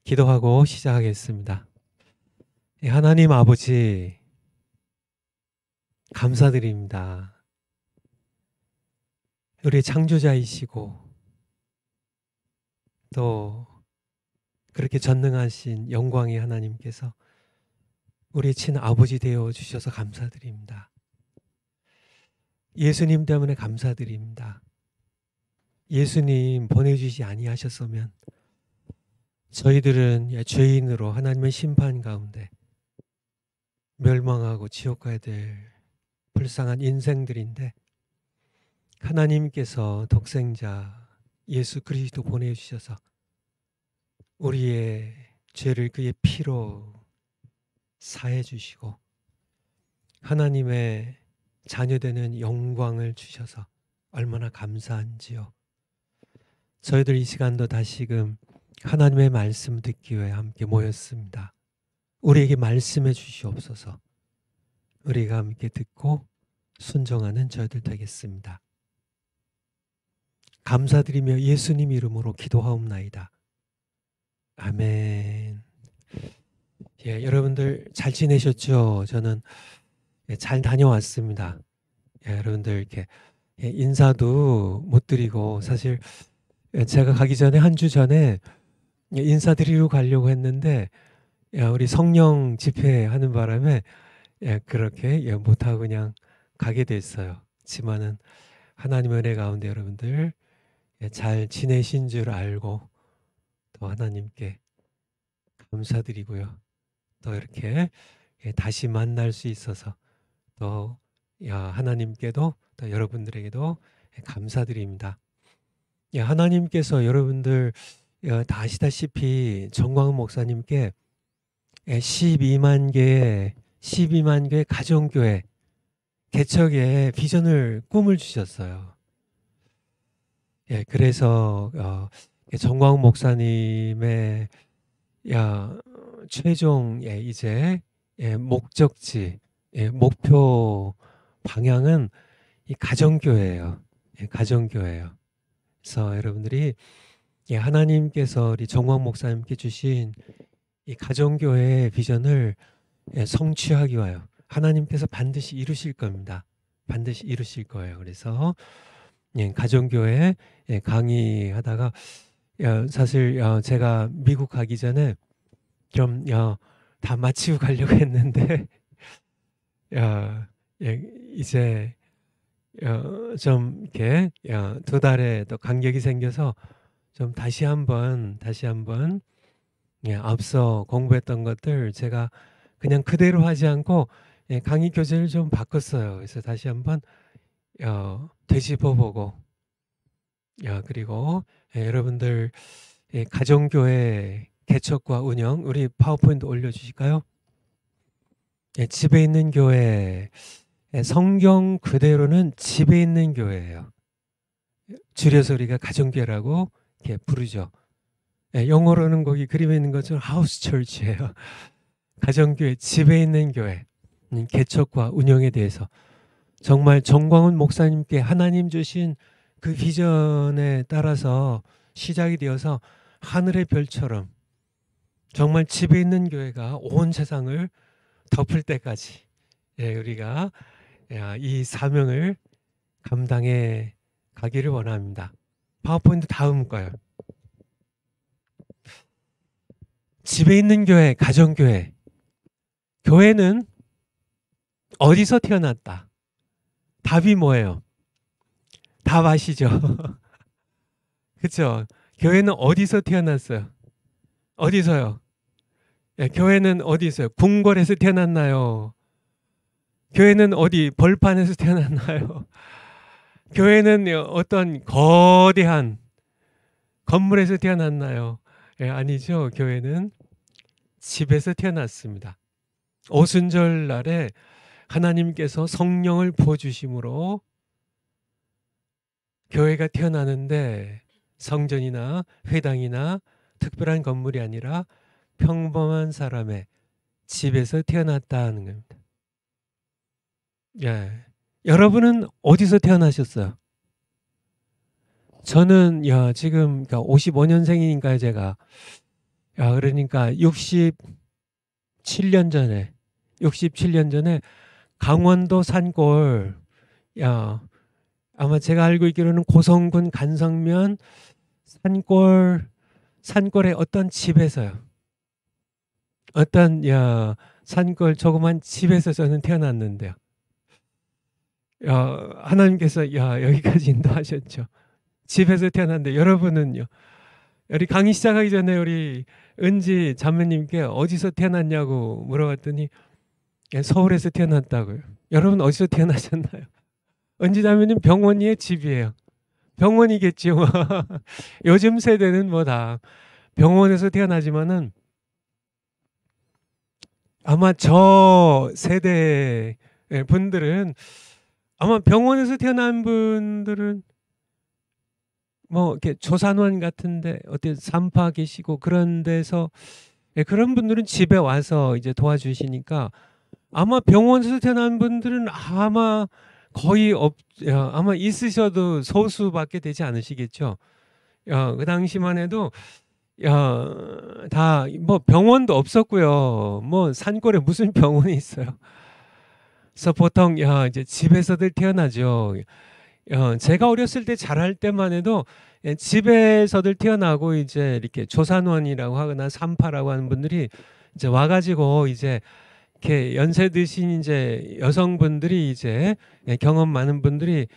기도하고 시작하겠습니다. 하나님 아버지, 감사드립니다. 우리 창조자이시고 또 그렇게 전능하신 영광의 하나님께서 우리 친아버지 되어 주셔서 감사드립니다. 예수님 때문에 감사드립니다. 예수님 보내주시 아니하셨으면 저희들은 죄인으로 하나님의 심판 가운데 멸망하고 지옥 가야 될 불쌍한 인생들인데, 하나님께서 독생자 예수 그리스도 보내주셔서 우리의 죄를 그의 피로 사해 주시고 하나님의 자녀되는 영광을 주셔서 얼마나 감사한지요. 저희들 이 시간도 다시금 하나님의 말씀 듣기 위해 함께 모였습니다. 우리에게 말씀해 주시옵소서. 우리가 함께 듣고 순종하는 저희들 되겠습니다. 감사드리며 예수님 이름으로 기도하옵나이다. 아멘. 여러분들 잘 지내셨죠? 저는 잘 다녀왔습니다. 여러분들 이렇게 인사도 못 드리고, 사실 제가 가기 전에 한 주 전에 인사드리러 가려고 했는데 우리 성령 집회하는 바람에 그렇게 못하고 그냥 가게 됐어요. 하지만은 하나님의 은혜 가운데 여러분들 잘 지내신 줄 알고 또 하나님께 감사드리고요. 또 이렇게 다시 만날 수 있어서 또 하나님께도 또 여러분들에게도 감사드립니다. 하나님께서 여러분들 다 아시다시피 정광훈 목사님께 12만 개의 가정교회 개척의 비전을 꿈을 주셨어요. 그래서 정광훈 목사님의 최종 이제 목적지, 목표 방향은 이 가정교회예요. 가정교회예요. 그래서 여러분들이 하나님께서 우리 정광훈 목사님께 주신 이 가정교회의 비전을 성취하기 위하여 하나님께서 반드시 이루실 겁니다. 반드시 이루실 거예요. 그래서 가정교회 강의하다가 사실 제가 미국 가기 전에 좀 다 마치고 가려고 했는데 이제 좀 이렇게 2달에 또 간격이 생겨서 좀 다시 한번 앞서 공부했던 것들 제가 그냥 그대로 하지 않고 강의 교재를 좀 바꿨어요. 그래서 다시 한번 되짚어보고 그리고 여러분들 가정교회 개척과 운영, 우리 파워포인트 올려주실까요? 집에 있는 교회, 성경 그대로는 집에 있는 교회예요. 줄여서 우리가 가정교회라고 이렇게 부르죠. 영어로는 거기 그림에 있는 것처럼 하우스 철치예요. 가정교회, 집에 있는 교회, 개척과 운영에 대해서 정말 정광훈 목사님께 하나님 주신 그 비전에 따라서 시작이 되어서 하늘의 별처럼 정말 집에 있는 교회가 온 세상을 덮을 때까지 우리가 이 사명을 감당해 가기를 원합니다. 파워포인트 다음 거요. 집에 있는 교회, 가정교회. 교회는 어디서 태어났다? 답이 뭐예요? 답 아시죠? 그렇죠? 교회는 어디서 태어났어요? 어디서요? 교회는 어디서요? 궁궐에서 태어났나요? 교회는 어디 벌판에서 태어났나요? 교회는 어떤 거대한 건물에서 태어났나요? 아니죠. 교회는 집에서 태어났습니다. 오순절 날에 하나님께서 성령을 부어주심으로 교회가 태어나는데 성전이나 회당이나 특별한 건물이 아니라 평범한 사람의 집에서 태어났다는 겁니다. 여러분은 어디서 태어나셨어요? 저는 지금 55년생이니까요. 제가 야, 그러니까 67년 전에, 67년 전에 강원도 산골, 야, 아마 제가 알고 있기로는 고성군 간성면 산골의 어떤 집에서요. 어떤, 산골 조그만 집에서 저는 태어났는데요. 하나님께서, 여기까지 인도하셨죠. 집에서 태어났는데, 여러분은요? 우리 강의 시작하기 전에 우리 은지 자매님께 어디서 태어났냐고 물어봤더니, 서울에서 태어났다고요. 여러분 어디서 태어나셨나요? 은지 자매님 병원이의 집이에요. 병원이겠지요. 요즘 세대는 뭐 다 병원에서 태어나지만은 아마 저 세대 분들은 아마 병원에서 태어난 분들은 뭐 이렇게 조산원 같은데 어디 산파 계시고 그런 데서 그런 분들은 집에 와서 이제 도와주시니까 아마 병원에서 태어난 분들은 아마 거의 아마 있으셔도 소수밖에 되지 않으시겠죠. 그 당시만 해도 다 뭐 병원도 없었고요. 뭐 산골에 무슨 병원이 있어요. 그래서 보통 이제 집에서들 태어나죠. 제가 어렸을 때 자랄 때만 해도 집에서들 태어나고 이제 이렇게 조산원이라고 하거나 산파라고 하는 분들이 이제 와가지고 이제 이렇게 연세 드신 이제 여성분들이 이제 경험 많은 분들이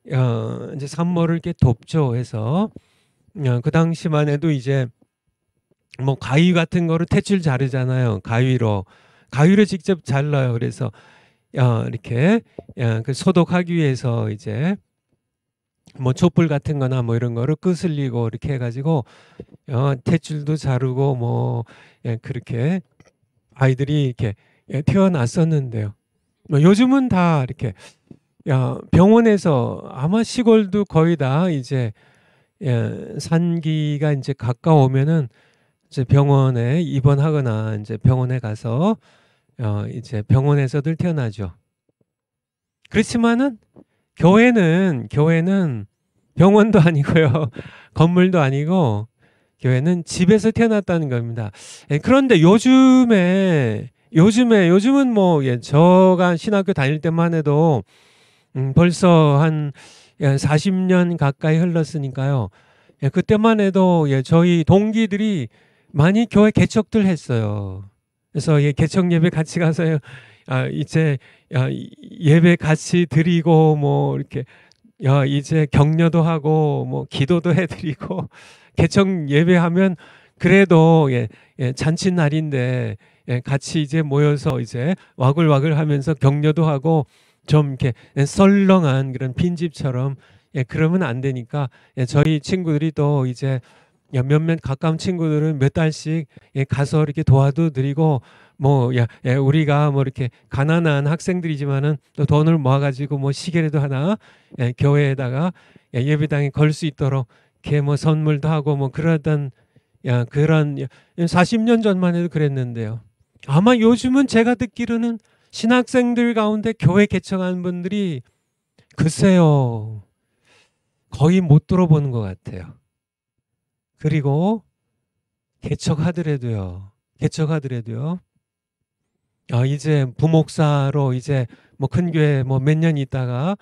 이제 산모를 이렇게 돕죠. 해서 그 당시만 해도 이제 뭐 가위 같은 거로 탯줄 자르잖아요. 가위로 직접 잘라요. 그래서 이렇게 그 소독하기 위해서 이제 뭐 촛불 같은 거나 뭐 이런 거를 끄슬리고 이렇게 해가지고 탯줄도 자르고 뭐 그렇게 아이들이 이렇게 태어났었는데요. 뭐 요즘은 다 이렇게 병원에서 아마 시골도 거의 다 이제 산기가 이제 가까우면은 이제 병원에 입원하거나 이제 병원에 가서 이제 병원에서들 태어나죠. 그렇지만은 교회는 병원도 아니고요. 건물도 아니고 교회는 집에서 태어났다는 겁니다. 그런데 요즘은 뭐 저가 신학교 다닐 때만 해도 벌써 한 40년 가까이 흘렀으니까요. 그때만 해도 저희 동기들이 많이 교회 개척들 했어요. 그래서 개척 예배 같이 가서요. 이제 예배 같이 드리고 뭐 이렇게 이제 격려도 하고 뭐 기도도 해드리고 개척 예배하면 그래도 잔칫날인데 같이 이제 모여서 이제 와글와글 하면서 격려도 하고 좀 이렇게 썰렁한 그런 빈집처럼 그러면 안 되니까 저희 친구들이 또 이제 몇몇 가까운 친구들은 몇 달씩 가서 이렇게 도와도 드리고 뭐 우리가 뭐 이렇게 가난한 학생들이지만은 또 돈을 모아가지고 뭐 시계라도 하나 교회에다가 예배당에 걸 수 있도록 이렇게 뭐 선물도 하고 뭐 그러던 그런 40년 전만 해도 그랬는데요. 아마 요즘은 제가 듣기로는 신학생들 가운데 교회 개척한 분들이 글쎄요 거의 못 들어보는 것 같아요. 그리고 개척하더라도요. 이제 부목사로 이제 뭐 큰 교회 뭐 몇 년 있다가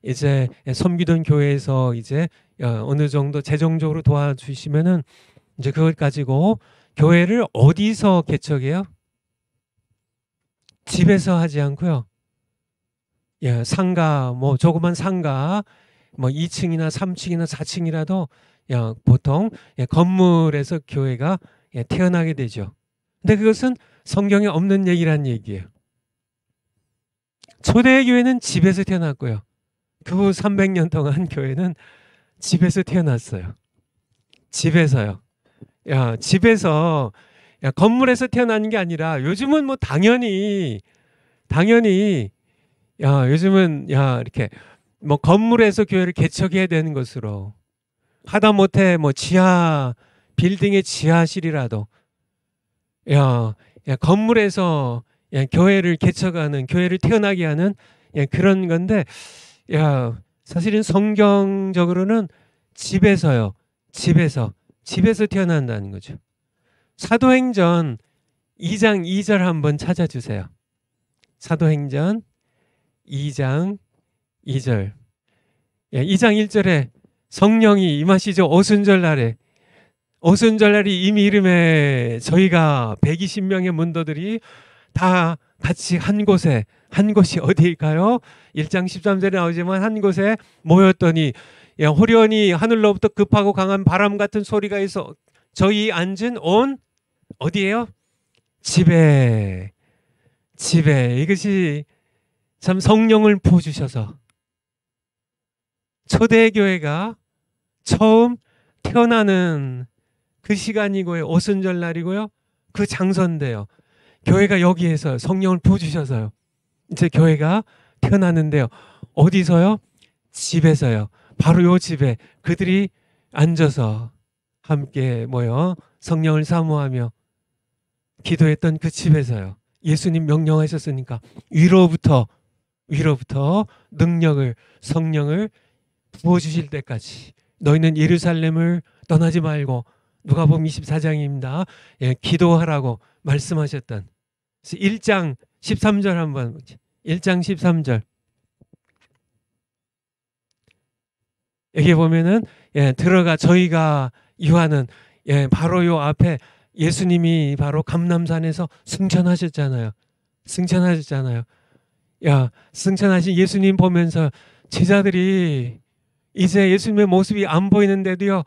이제 섬기던 교회에서 이제 어느 정도 재정적으로 도와주시면은 이제 그걸 가지고 교회를 어디서 개척해요? 집에서 하지 않고요. 상가 뭐 조그만 상가 뭐 2층이나 3층이나 4층이라도 보통 건물에서 교회가 태어나게 되죠. 근데 그것은 성경에 없는 얘기란 얘기예요. 초대교회는 집에서 태어났고요. 그 후 300년 동안 교회는 집에서 태어났어요. 집에서요. 집에서 건물에서 태어나는 게 아니라 요즘은 뭐 당연히 요즘은 이렇게 뭐 건물에서 교회를 개척해야 되는 것으로 하다못해 뭐 지하 빌딩의 지하실이라도 건물에서 교회를 개척하는 교회를 태어나게 하는 그런 건데 사실은 성경적으로는 집에서 태어난다는 거죠. 사도행전 2장 2절 한번 찾아주세요. 사도행전 2장 2절. 2장 1절에 성령이 임하시죠. 오순절날에. 오순절날이 이미 이름에 저희가 120명의 문도들이 다 같이 한 곳에, 한 곳이 어디일까요? 1장 13절에 나오지만 한 곳에 모였더니 호련히 하늘로부터 급하고 강한 바람 같은 소리가 있어 저희 앉은 온 어디예요? 집에 이것이 참 성령을 부어주셔서 초대교회가 처음 태어나는 그 시간이고요. 오순절 날이고요. 그 장소인데요. 교회가 여기에서 성령을 부어주셔서요. 이제 교회가 태어나는데요. 어디서요? 집에서요. 바로 요 집에 그들이 앉아서 함께 모여 성령을 사모하며 기도했던 그 집에서요. 예수님 명령하셨으니까 위로부터 능력을 성령을 부어주실 때까지 너희는 예루살렘을 떠나지 말고 누가복음 24장입니다. 기도하라고 말씀하셨던 1장 13절 한번 1장 13절 여기 보면은 들어가 저희가 유하는 바로 요 앞에 예수님이 바로 감람산에서 승천하셨잖아요. 승천하신 예수님 보면서 제자들이 이제 예수님의 모습이 안 보이는데도요.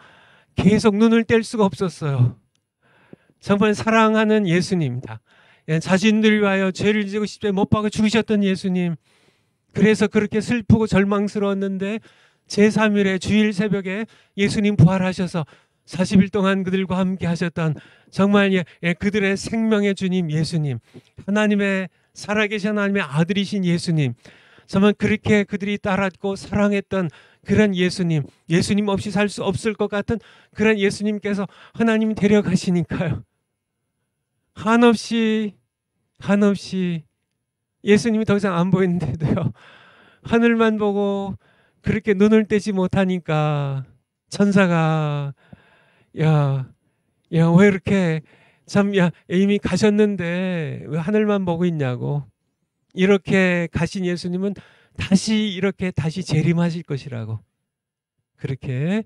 계속 눈을 뗄 수가 없었어요. 정말 사랑하는 예수님입니다. 자신들 위하여 죄를 지고 십자가에 못 박아 죽으셨던 예수님. 그래서 그렇게 슬프고 절망스러웠는데 제3일에 주일 새벽에 예수님 부활하셔서 40일 동안 그들과 함께 하셨던 정말 그들의 생명의 주님 예수님, 하나님의 살아계신 하나님의 아들이신 예수님, 정말 그렇게 그들이 따랐고 사랑했던 그런 예수님 없이 살 수 없을 것 같은 그런 예수님께서 하나님이 데려가시니까요. 한없이 예수님이 더 이상 안 보이는데도요. 하늘만 보고 그렇게 눈을 떼지 못하니까 천사가 왜 이렇게 이미 가셨는데 왜 하늘만 보고 있냐고. 이렇게 가신 예수님은 다시 재림하실 것이라고 그렇게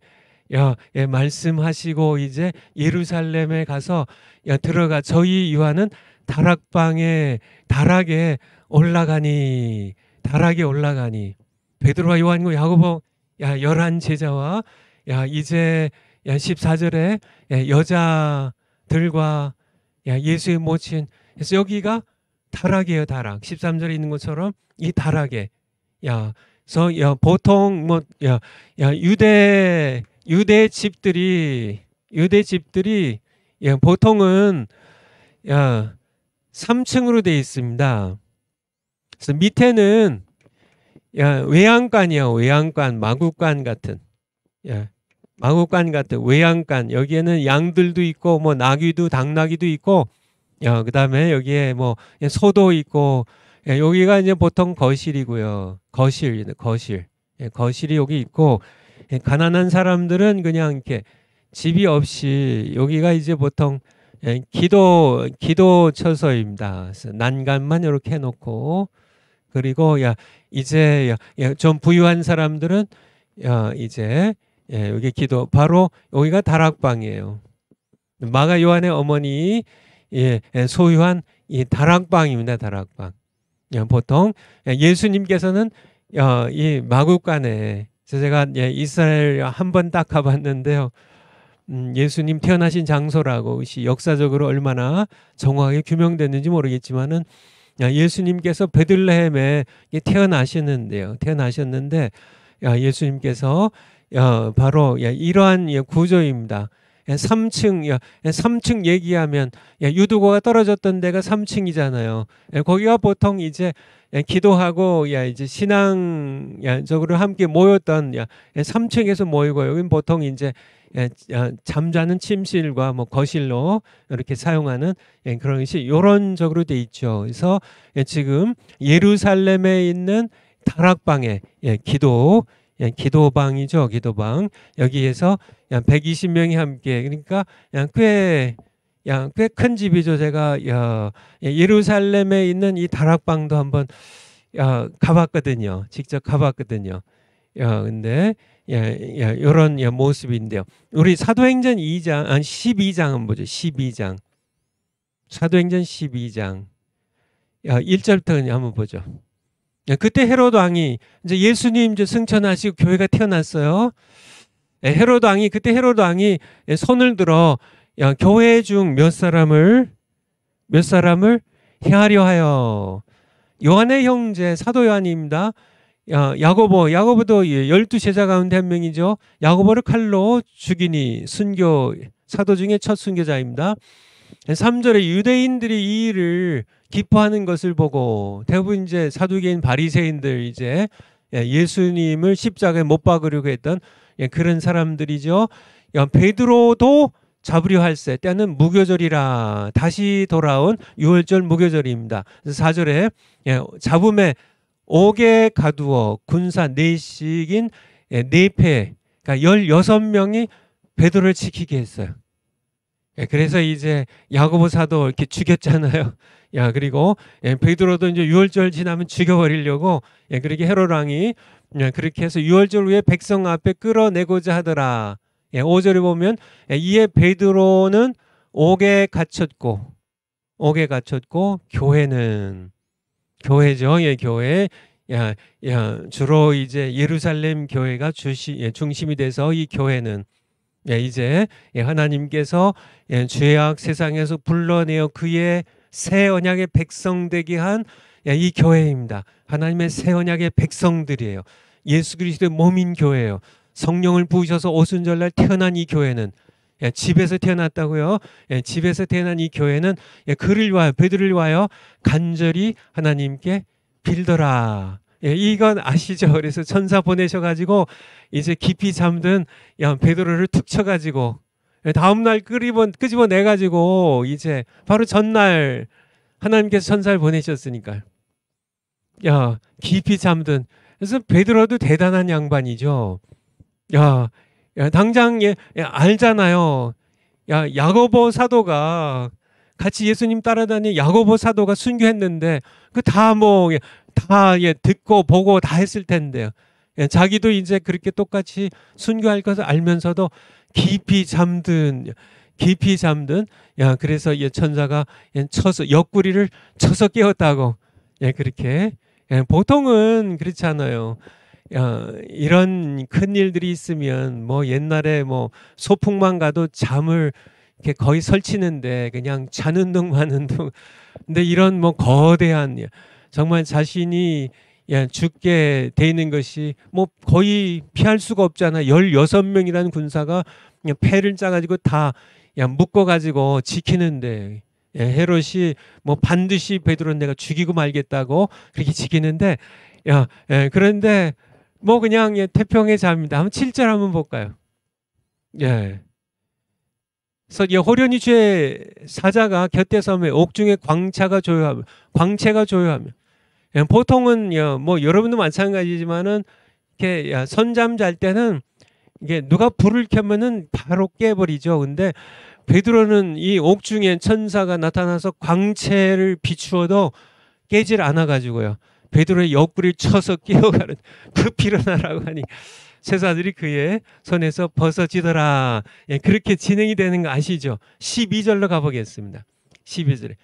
말씀하시고 이제 예루살렘에 가서 들어가 저희 요한은 다락에 올라가니 베드로와 요한과 야고보 11제자와 이제 14절에 여자들과 예수의 모친 그래서 여기가 다락이에요. 다락 13절에 있는 것처럼 이 다락에 그래서 보통 유대 집들이 보통은 3층으로 되어 있습니다. 그래서 밑에는 외양간이요. 외양간, 마구간 같은 외양간. 여기에는 양들도 있고 뭐 나귀도 당나귀도 있고 그다음에 여기에 뭐 소도 있고 여기가 이제 보통 거실이고요. 거실이 여기 있고 가난한 사람들은 그냥 이렇게 집이 없이 여기가 이제 보통 기도 처소입니다. 그래서 난간만 이렇게 해놓고 그리고 이제 좀 부유한 사람들은 이제 여기 바로 여기가 다락방이에요. 마가 요한의 어머니 소유한 이 다락방입니다. 다락방. 보통 예수님께서는 이 마구간에 제가 이스라엘 한 번 딱 가봤는데요. 예수님 태어나신 장소라고 역사적으로 얼마나 정확하게 규명됐는지 모르겠지만은 예수님께서 베들레헴에 태어나셨는데 예수님께서 바로 이러한 구조입니다. 3층 얘기하면 유두고가 떨어졌던 데가 3층이잖아요. 거기가 보통 이제 기도하고 이제 신앙적으로 함께 모였던 3층에서 모이고 여기는 보통 이제 잠자는 침실과 뭐 거실로 이렇게 사용하는 그런 것이 요런적으로 돼 있죠. 그래서 지금 예루살렘에 있는 다락방에 기도방이죠. 기도방. 여기에서 120명이 함께 그러니까 꽤 꽤 큰 집이죠. 제가 예루살렘에 있는 이 다락방도 한번 가봤거든요. 직접 가봤거든요. 근데 이런 모습인데요. 우리 사도행전 2장, 12장은 뭐죠? 12장. 사도행전 12장. 1절부터 한번 보죠. 그때 헤로드 왕이 이제 예수님 이제 승천하시고 교회가 태어났어요. 그때 헤로드 왕이 손을 들어 교회 중 몇 사람을 해하려 하여. 요한의 형제 사도 요한입니다. 야고보도 12제자 가운데 한 명이죠. 야고보를 칼로 죽이니 사도 중에 첫 순교자입니다. 3절에 유대인들이 이 일을 기뻐하는 것을 보고 대부분 이제 사두개인 바리새인들 이제 예수님을 십자가에 못 박으려고 했던 그런 사람들이죠. 베드로도 잡으려 할세 때는 무교절이라 다시 돌아온 유월절 무교절입니다. 4절에 잡음에 옥에 가두어 군사 넷씩인 네패, 그러니까 16명이 베드로를 지키게 했어요. 그래서 이제 야고보 사도 이렇게 죽였잖아요. 그리고 베드로도 이제 유월절 지나면 죽여버리려고 그렇게 헤로드 왕이 그렇게 해서 유월절 후에 백성 앞에 끌어내고자 하더라. 5절에 보면 이에 베드로는 옥에 갇혔고 교회죠. 교회. 주로 이제 예루살렘 교회가 중심이 돼서 이 교회는 이제 하나님께서 죄악 세상에서 불러내어 그의 새 언약의 백성 되게 한 이 교회입니다. 하나님의 새 언약의 백성들이에요. 예수 그리스도의 몸인 교회예요. 성령을 부으셔서 오순절날 태어난 이 교회는 집에서 태어났다고요. 집에서 태어난 이 교회는 그를 위하여 베드로를 위하여 간절히 하나님께 빌더라. 이건 아시죠? 그래서 천사 보내셔가지고 이제 깊이 잠든 베드로를 툭 쳐가지고 다음날 끄집어내가지고 이제 바로 전날 하나님께서 천사를 보내셨으니까 깊이 잠든. 그래서 베드로도 대단한 양반이죠. 당장 알잖아요. 야고보 사도가 같이 예수님 따라다니 야고보 사도가 순교했는데 그 다 듣고 보고 다 했을 텐데요. 자기도 이제 그렇게 똑같이 순교할 것을 알면서도 깊이 잠든 그래서 천사가 옆구리를 쳐서 깨웠다고. 그렇게 보통은 그렇지 않아요. 이런 큰 일들이 있으면 옛날에 소풍만 가도 잠을 이렇게 거의 설치는데 그냥 자는 둥 마는 둥. 근데 이런 거대한 정말 자신이 죽게 돼 있는 것이 거의 피할 수가 없잖아. 16명이라는 군사가 그냥 패를 짜가지고 다 묶어가지고 지키는데 헤롯이 반드시 베드로는 내가 죽이고 말겠다고 그렇게 지키는데 그런데 그냥 태평의 잠입니다. 한번 7절 한번 볼까요? 그래서 호련히 주의 사자가 곁에 서며 옥중에 광채가 조요하며 보통은 여러분도 마찬가지지만은 이렇게 선잠 잘 때는 이게 누가 불을 켜면은 바로 깨버리죠. 근데 베드로는 이 옥중에 천사가 나타나서 광채를 비추어도 깨질 않아 가지고요. 베드로의 옆구리를 쳐서 깨어가는 급히 일어나라고 하니 세사들이 그의 손에서 벗어지더라. 그렇게 진행이 되는 거 아시죠? 12절로 가보겠습니다. 12절에.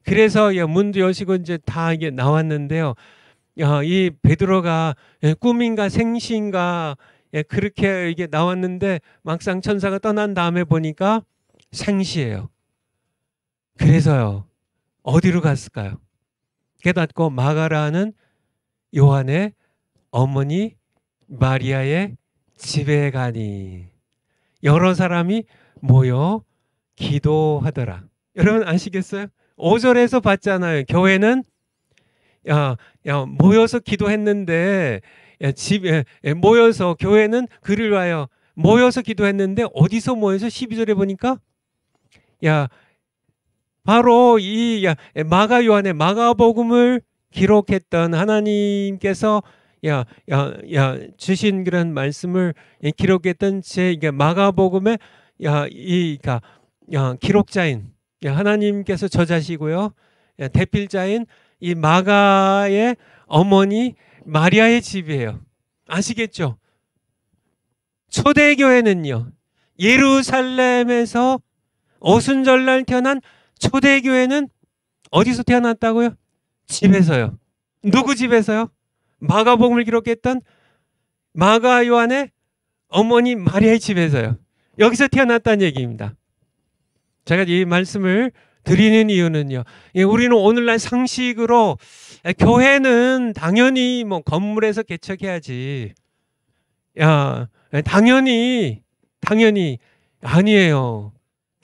그래서 문도 여시고 이제 다 이게 나왔는데요. 이 베드로가 꿈인가 생시인가 그렇게 이게 나왔는데 막상 천사가 떠난 다음에 보니까 생시예요. 그래서요. 어디로 갔을까요? 깨닫고 마가라는 요한의 어머니 마리아의 집에 가니 여러 사람이 모여 기도하더라. 여러분 아시겠어요? 5절에서 봤잖아요. 교회는 모여서 기도했는데 집에 모여서 교회는 그를 위하여 모여서 기도했는데 어디서 모여서 12절에 보니까 바로 이 마가 요한의 마가복음을 기록했던 하나님께서 주신 그런 말씀을 기록했던 제 마가복음의 기록자인 하나님께서 저자시고요. 대필자인 이 마가의 어머니 마리아의 집이에요. 아시겠죠? 초대교회는요. 예루살렘에서 오순절날 태어난 초대교회는 어디서 태어났다고요? 집에서요. 누구 집에서요? 마가복음을 기록했던 마가 요한의 어머니 마리아의 집에서요. 여기서 태어났다는 얘기입니다. 제가 이 말씀을 드리는 이유는요. 우리는 오늘날 상식으로 교회는 당연히 뭐 건물에서 개척해야지. 당연히 아니에요.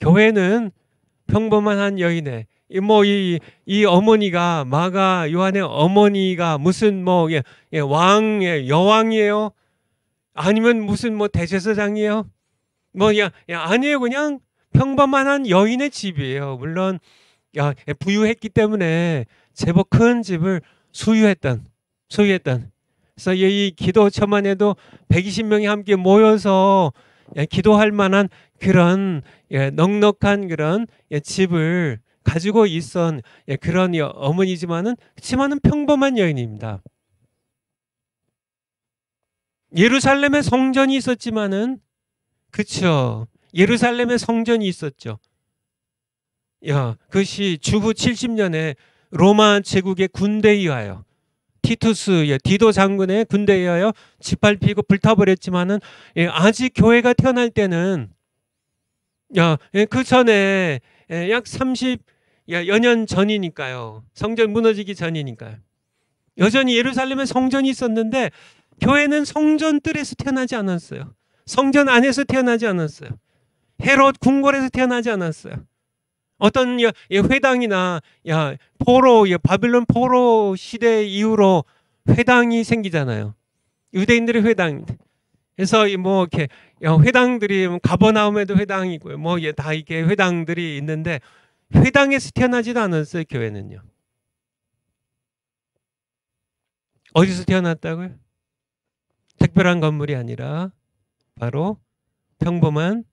교회는 평범한 한 여인의 이 어머니가 마가 요한의 어머니가 무슨 왕의 여왕이에요? 아니면 무슨 대제사장이에요? 아니에요. 그냥 평범한 한 여인의 집이에요. 물론 부유했기 때문에 제법 큰 집을 소유했던. 그래서 이 기도처만 해도 120명이 함께 모여서 기도할 만한 그런 넉넉한 그런 집을 가지고 있던 그런 어머니지만은 그렇지만은 평범한 여인입니다. 예루살렘에 성전이 있었지만은 그쵸. 예루살렘에 성전이 있었죠. 그것이 주후 70년에 로마 제국의 군대에 의하여 티투스 디도 장군의 군대에 의하여 짓밟히고 불타버렸지만은 아직 교회가 태어날 때는 그 전에 약 30여 년 전이니까요. 성전 무너지기 전이니까요. 여전히 예루살렘에 성전이 있었는데 교회는 성전 뜰에서 태어나지 않았어요. 성전 안에서 태어나지 않았어요. 헤롯 궁궐에서 태어나지 않았어요. 어떤 회당이나 바빌론 포로 시대 이후로 회당이 생기잖아요. 유대인들의 회당. 그래서 이렇게 회당들이 가버나움에도 회당이고요. 다 이렇게 회당들이 있는데 회당에서 태어나지도 않았어요. 교회는요. 어디서 태어났다고요? 특별한 건물이 아니라 바로 평범한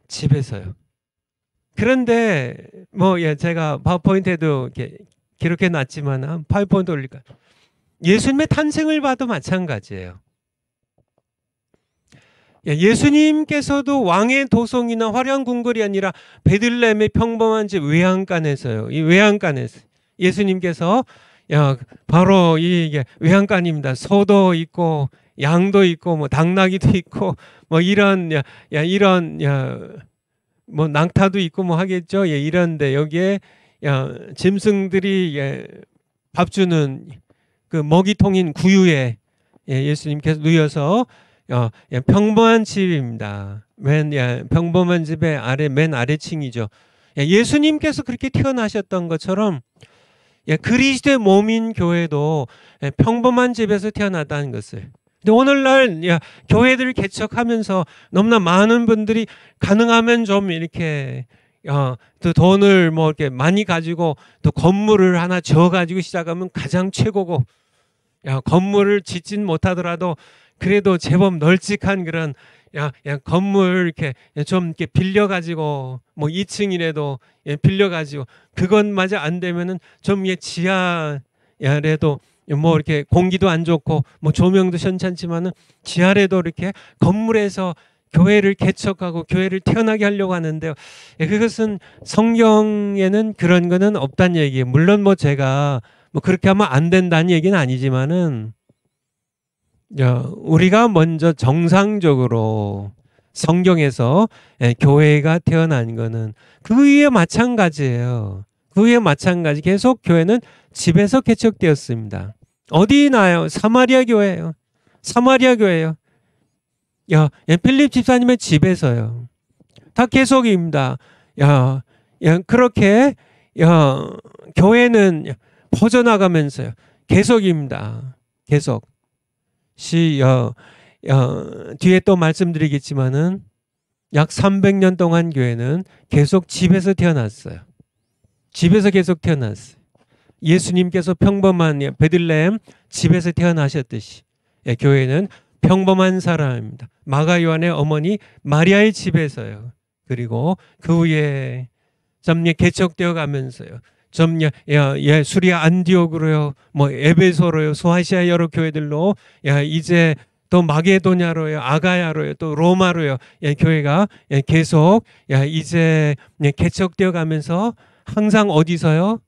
집에서요. 그런데 제가 파워포인트에도 이렇게 기록해 놨지만 파워포인트 올릴까요? 예수님의 탄생을 봐도 마찬가지예요. 예수님께서도 왕의 도성이나 화려한 궁궐이 아니라 베들레헴의 평범한 집 외양간에서요. 이 외양간에서 예수님께서 바로 이 외양간입니다. 소도 있고 양도 있고 당나귀도 있고 이런 낭타도 있고 하겠죠. 이런데 여기에 짐승들이 밥 주는 그 먹이통인 구유에 예수님께서 누워서 평범한 집입니다. 평범한 집의 맨 아래층이죠. 예수님께서 그렇게 태어나셨던 것처럼 그리스도의 몸인 교회도 평범한 집에서 태어났다는 것을. 근데 오늘날 교회들을 개척하면서 너무나 많은 분들이 가능하면 좀 이렇게 또 돈을 이렇게 많이 가지고 또 건물을 하나 지어 가지고 시작하면 가장 최고고, 건물을 짓진 못하더라도 그래도 제법 널찍한 그런 건물 이렇게 좀 이렇게 빌려 가지고 2층이라도 빌려 가지고 그것마저 안 되면은 좀 지하라도 이렇게 공기도 안 좋고 조명도 현찮지만은 지하래도 이렇게 건물에서 교회를 개척하고 교회를 태어나게 하려고 하는데요. 그것은 성경에는 그런 거는 없다는 얘기예요. 물론 제가 그렇게 하면 안 된다는 얘기는 아니지만은 우리가 먼저 정상적으로 성경에서 교회가 태어난 거는 그 위에 마찬가지예요. 그 위에 마찬가지. 계속 교회는 집에서 개척되었습니다. 어디 나요? 사마리아 교회예요. 사마리아 교회예요. 필립 집사님의 집에서요. 다 계속입니다. 그렇게 교회는 퍼져나가면서요. 계속입니다. 계속. 뒤에 또 말씀드리겠지만은 약 300년 동안 교회는 계속 집에서 태어났어요. 집에서 계속 태어났어요. 예수님께서 평범한 베들레헴 집에서 태어나셨듯이 교회는 평범한 사람입니다. 마가 요한의 어머니 마리아의 집에서요. 그리고 그 후에 개척되어 가면서요. 수리아 안디옥으로요, 뭐 에베소로요, 소아시아 여러 교회들로 이제 또 마게도냐로요, 아가야로요, 또 로마로요, 교회가 계속 이제 개척되어 가면서 항상 어디서요?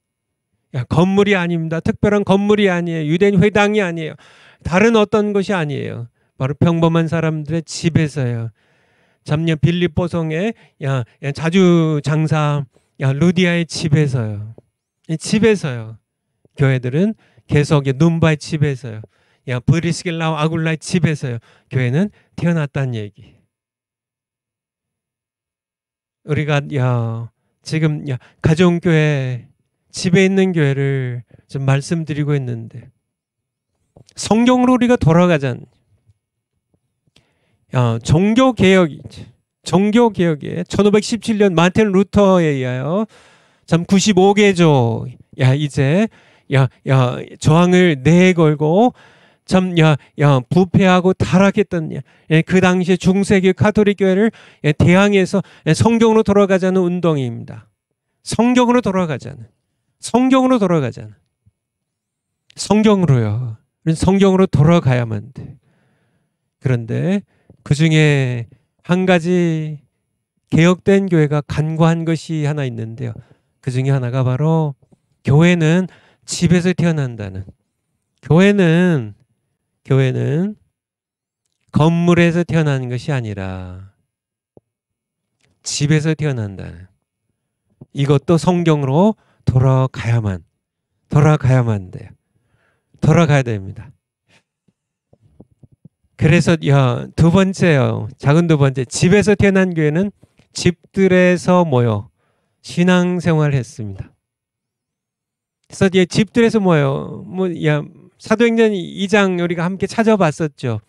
건물이 아닙니다. 특별한 건물이 아니에요. 유대인 회당이 아니에요. 다른 어떤 것이 아니에요. 바로 평범한 사람들의 집에서요. 빌립보성의 자주 장사 루디아의 집에서요. 집에서요. 교회들은 계속 눈바의 집에서요. 브리스길라와 아굴라의 집에서요. 교회는 태어났다는 얘기. 우리가 지금 가정교회 집에 있는 교회를 좀 말씀드리고 있는데 성경으로 우리가 돌아가자는 종교개혁에 1517년 마틴 루터에 의하여 95개조 이제 저항을 내걸고 부패하고 타락했던 그 당시에 중세기 가톨릭 교회를 대항해서 성경으로 돌아가자는 운동입니다. 성경으로 돌아가자는. 성경으로요. 성경으로 돌아가야만 돼. 그런데 그 중에 한 가지 개혁된 교회가 간과한 것이 하나 있는데요. 그 중에 하나가 바로 교회는 집에서 태어난다는. 교회는 건물에서 태어나는 것이 아니라 집에서 태어난다는. 이것도 성경으로 돌아가야만 돼요. 돌아가야 됩니다. 그래서 두 번째요. 작은 두 번째. 집에서 태어난 교회는 집들에서 모여 신앙생활을 했습니다. 그래서 집들에서 모여 사도행전 2장 우리가 함께 찾아봤었죠.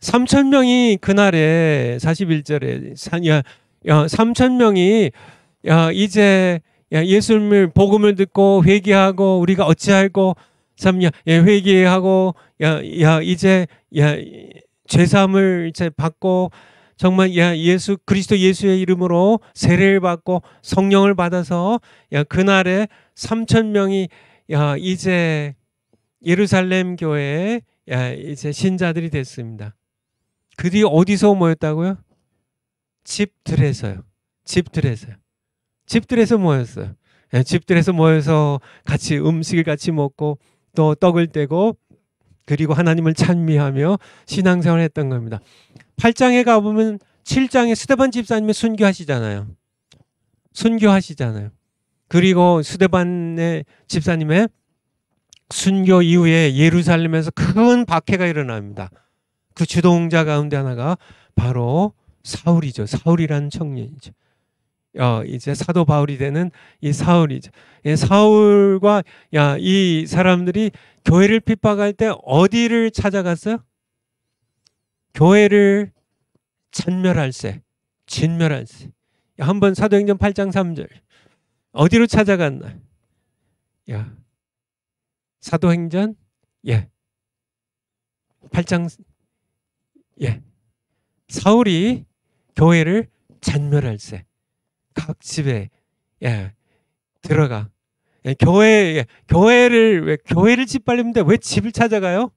3,000명이 그날에 41절에 3,000명이 이제 예수님을 복음을 듣고 회개하고 우리가 어찌할고 회개하고 이제 죄사함을 이제 받고 정말 예수 그리스도 예수의 이름으로 세례를 받고 성령을 받아서 그날에 3,000명이 이제 예루살렘 교회에 이제 신자들이 됐습니다. 그들이 어디서 모였다고요? 집들에서 모였어요. 집들에서 모여서 같이 음식을 같이 먹고 또 떡을 떼고 그리고 하나님을 찬미하며 신앙생활을 했던 겁니다. 8장에 가보면 7장에 스데반 집사님이 순교하시잖아요. 그리고 스데반의 집사님의 순교 이후에 예루살렘에서 큰 박해가 일어납니다. 그 주동자 가운데 하나가 바로 사울이죠. 사울이라는 청년이죠. 이제 사도 바울이 되는 이 사울이죠. 사울과 이 사람들이 교회를 핍박할 때 어디를 찾아갔어요? 교회를 진멸할세. 한번 사도행전 8장 3절 어디로 찾아갔나? 사도행전 8장 사울이 교회를 잔멸할세. 각 집에 들어가. 교회를 짓밟는데 왜 집을 찾아가요?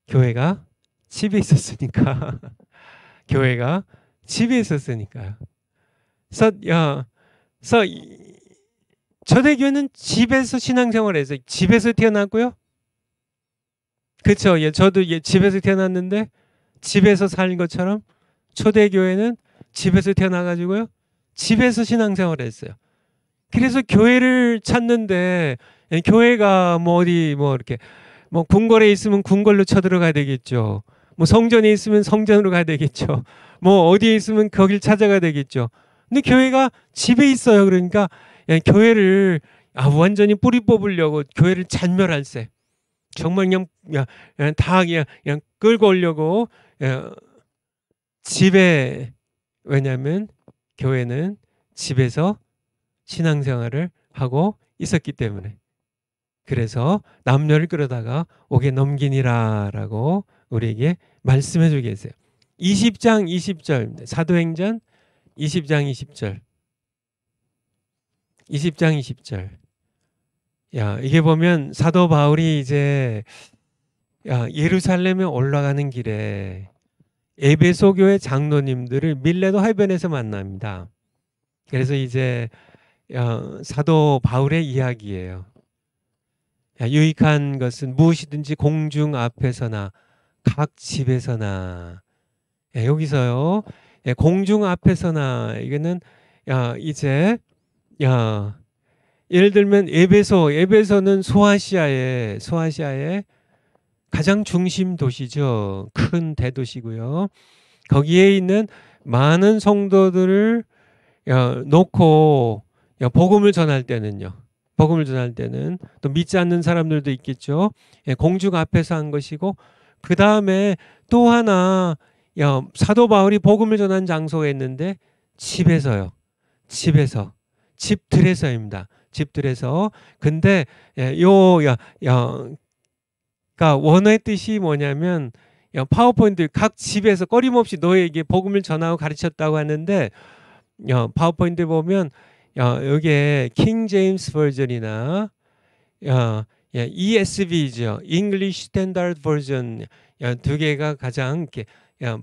교회가 집에 있었으니까. 교회가 집에 있었으니까요. 그래서 초대교회는 집에서 신앙생활을 해서 집에서 태어났고요. 그렇죠. 저도 집에서 태어났는데 집에서 사는 것처럼 초대교회는 집에서 태어나가지고요. 집에서 신앙생활을 했어요. 그래서 교회를 찾는데 교회가 이렇게 궁궐에 있으면 궁궐로 쳐들어가야 되겠죠. 성전에 있으면 성전으로 가야 되겠죠. 어디에 있으면 거길 찾아가야 되겠죠. 근데 교회가 집에 있어요. 그러니까 교회를 완전히 뿌리 뽑으려고 교회를 잔멸할세. 정말 그냥 끌고 오려고 집에. 왜냐하면 교회는 집에서 신앙생활을 하고 있었기 때문에. 그래서 남녀를 끌어다가 옥에 넘기니라라고 우리에게 말씀해 주고 계세요. 20장 20절입니다. 사도행전 20장 20절. 20장 20절. 야, 이게 보면 사도 바울이 이제 예루살렘에 올라가는 길에 에베소 교회 장로님들을 밀레도 해변에서 만납니다. 그래서 이제 사도 바울의 이야기예요. 유익한 것은 무엇이든지 공중 앞에서나 각 집에서나. 여기서요. 공중 앞에서나 이거는 이제 예를 들면 에베소는 소아시아의 가장 중심 도시죠. 큰 대도시고요. 거기에 있는 많은 성도들을 놓고 복음을 전할 때는 또 믿지 않는 사람들도 있겠죠. 공중 앞에서 한 것이고, 그 다음에 또 하나 사도 바울이 복음을 전한 장소가 있는데 집에서요. 집들에서입니다. 집들에서. 근데 그러니까 원어의 뜻이 뭐냐면 파워포인트 각 집에서 꺼림없이 너에게 복음을 전하고 가르쳤다고 하는데, 파워포인트 보면 여기에 킹 제임스 버전이나 ESV죠. English Standard Version 두 개가 가장 이렇게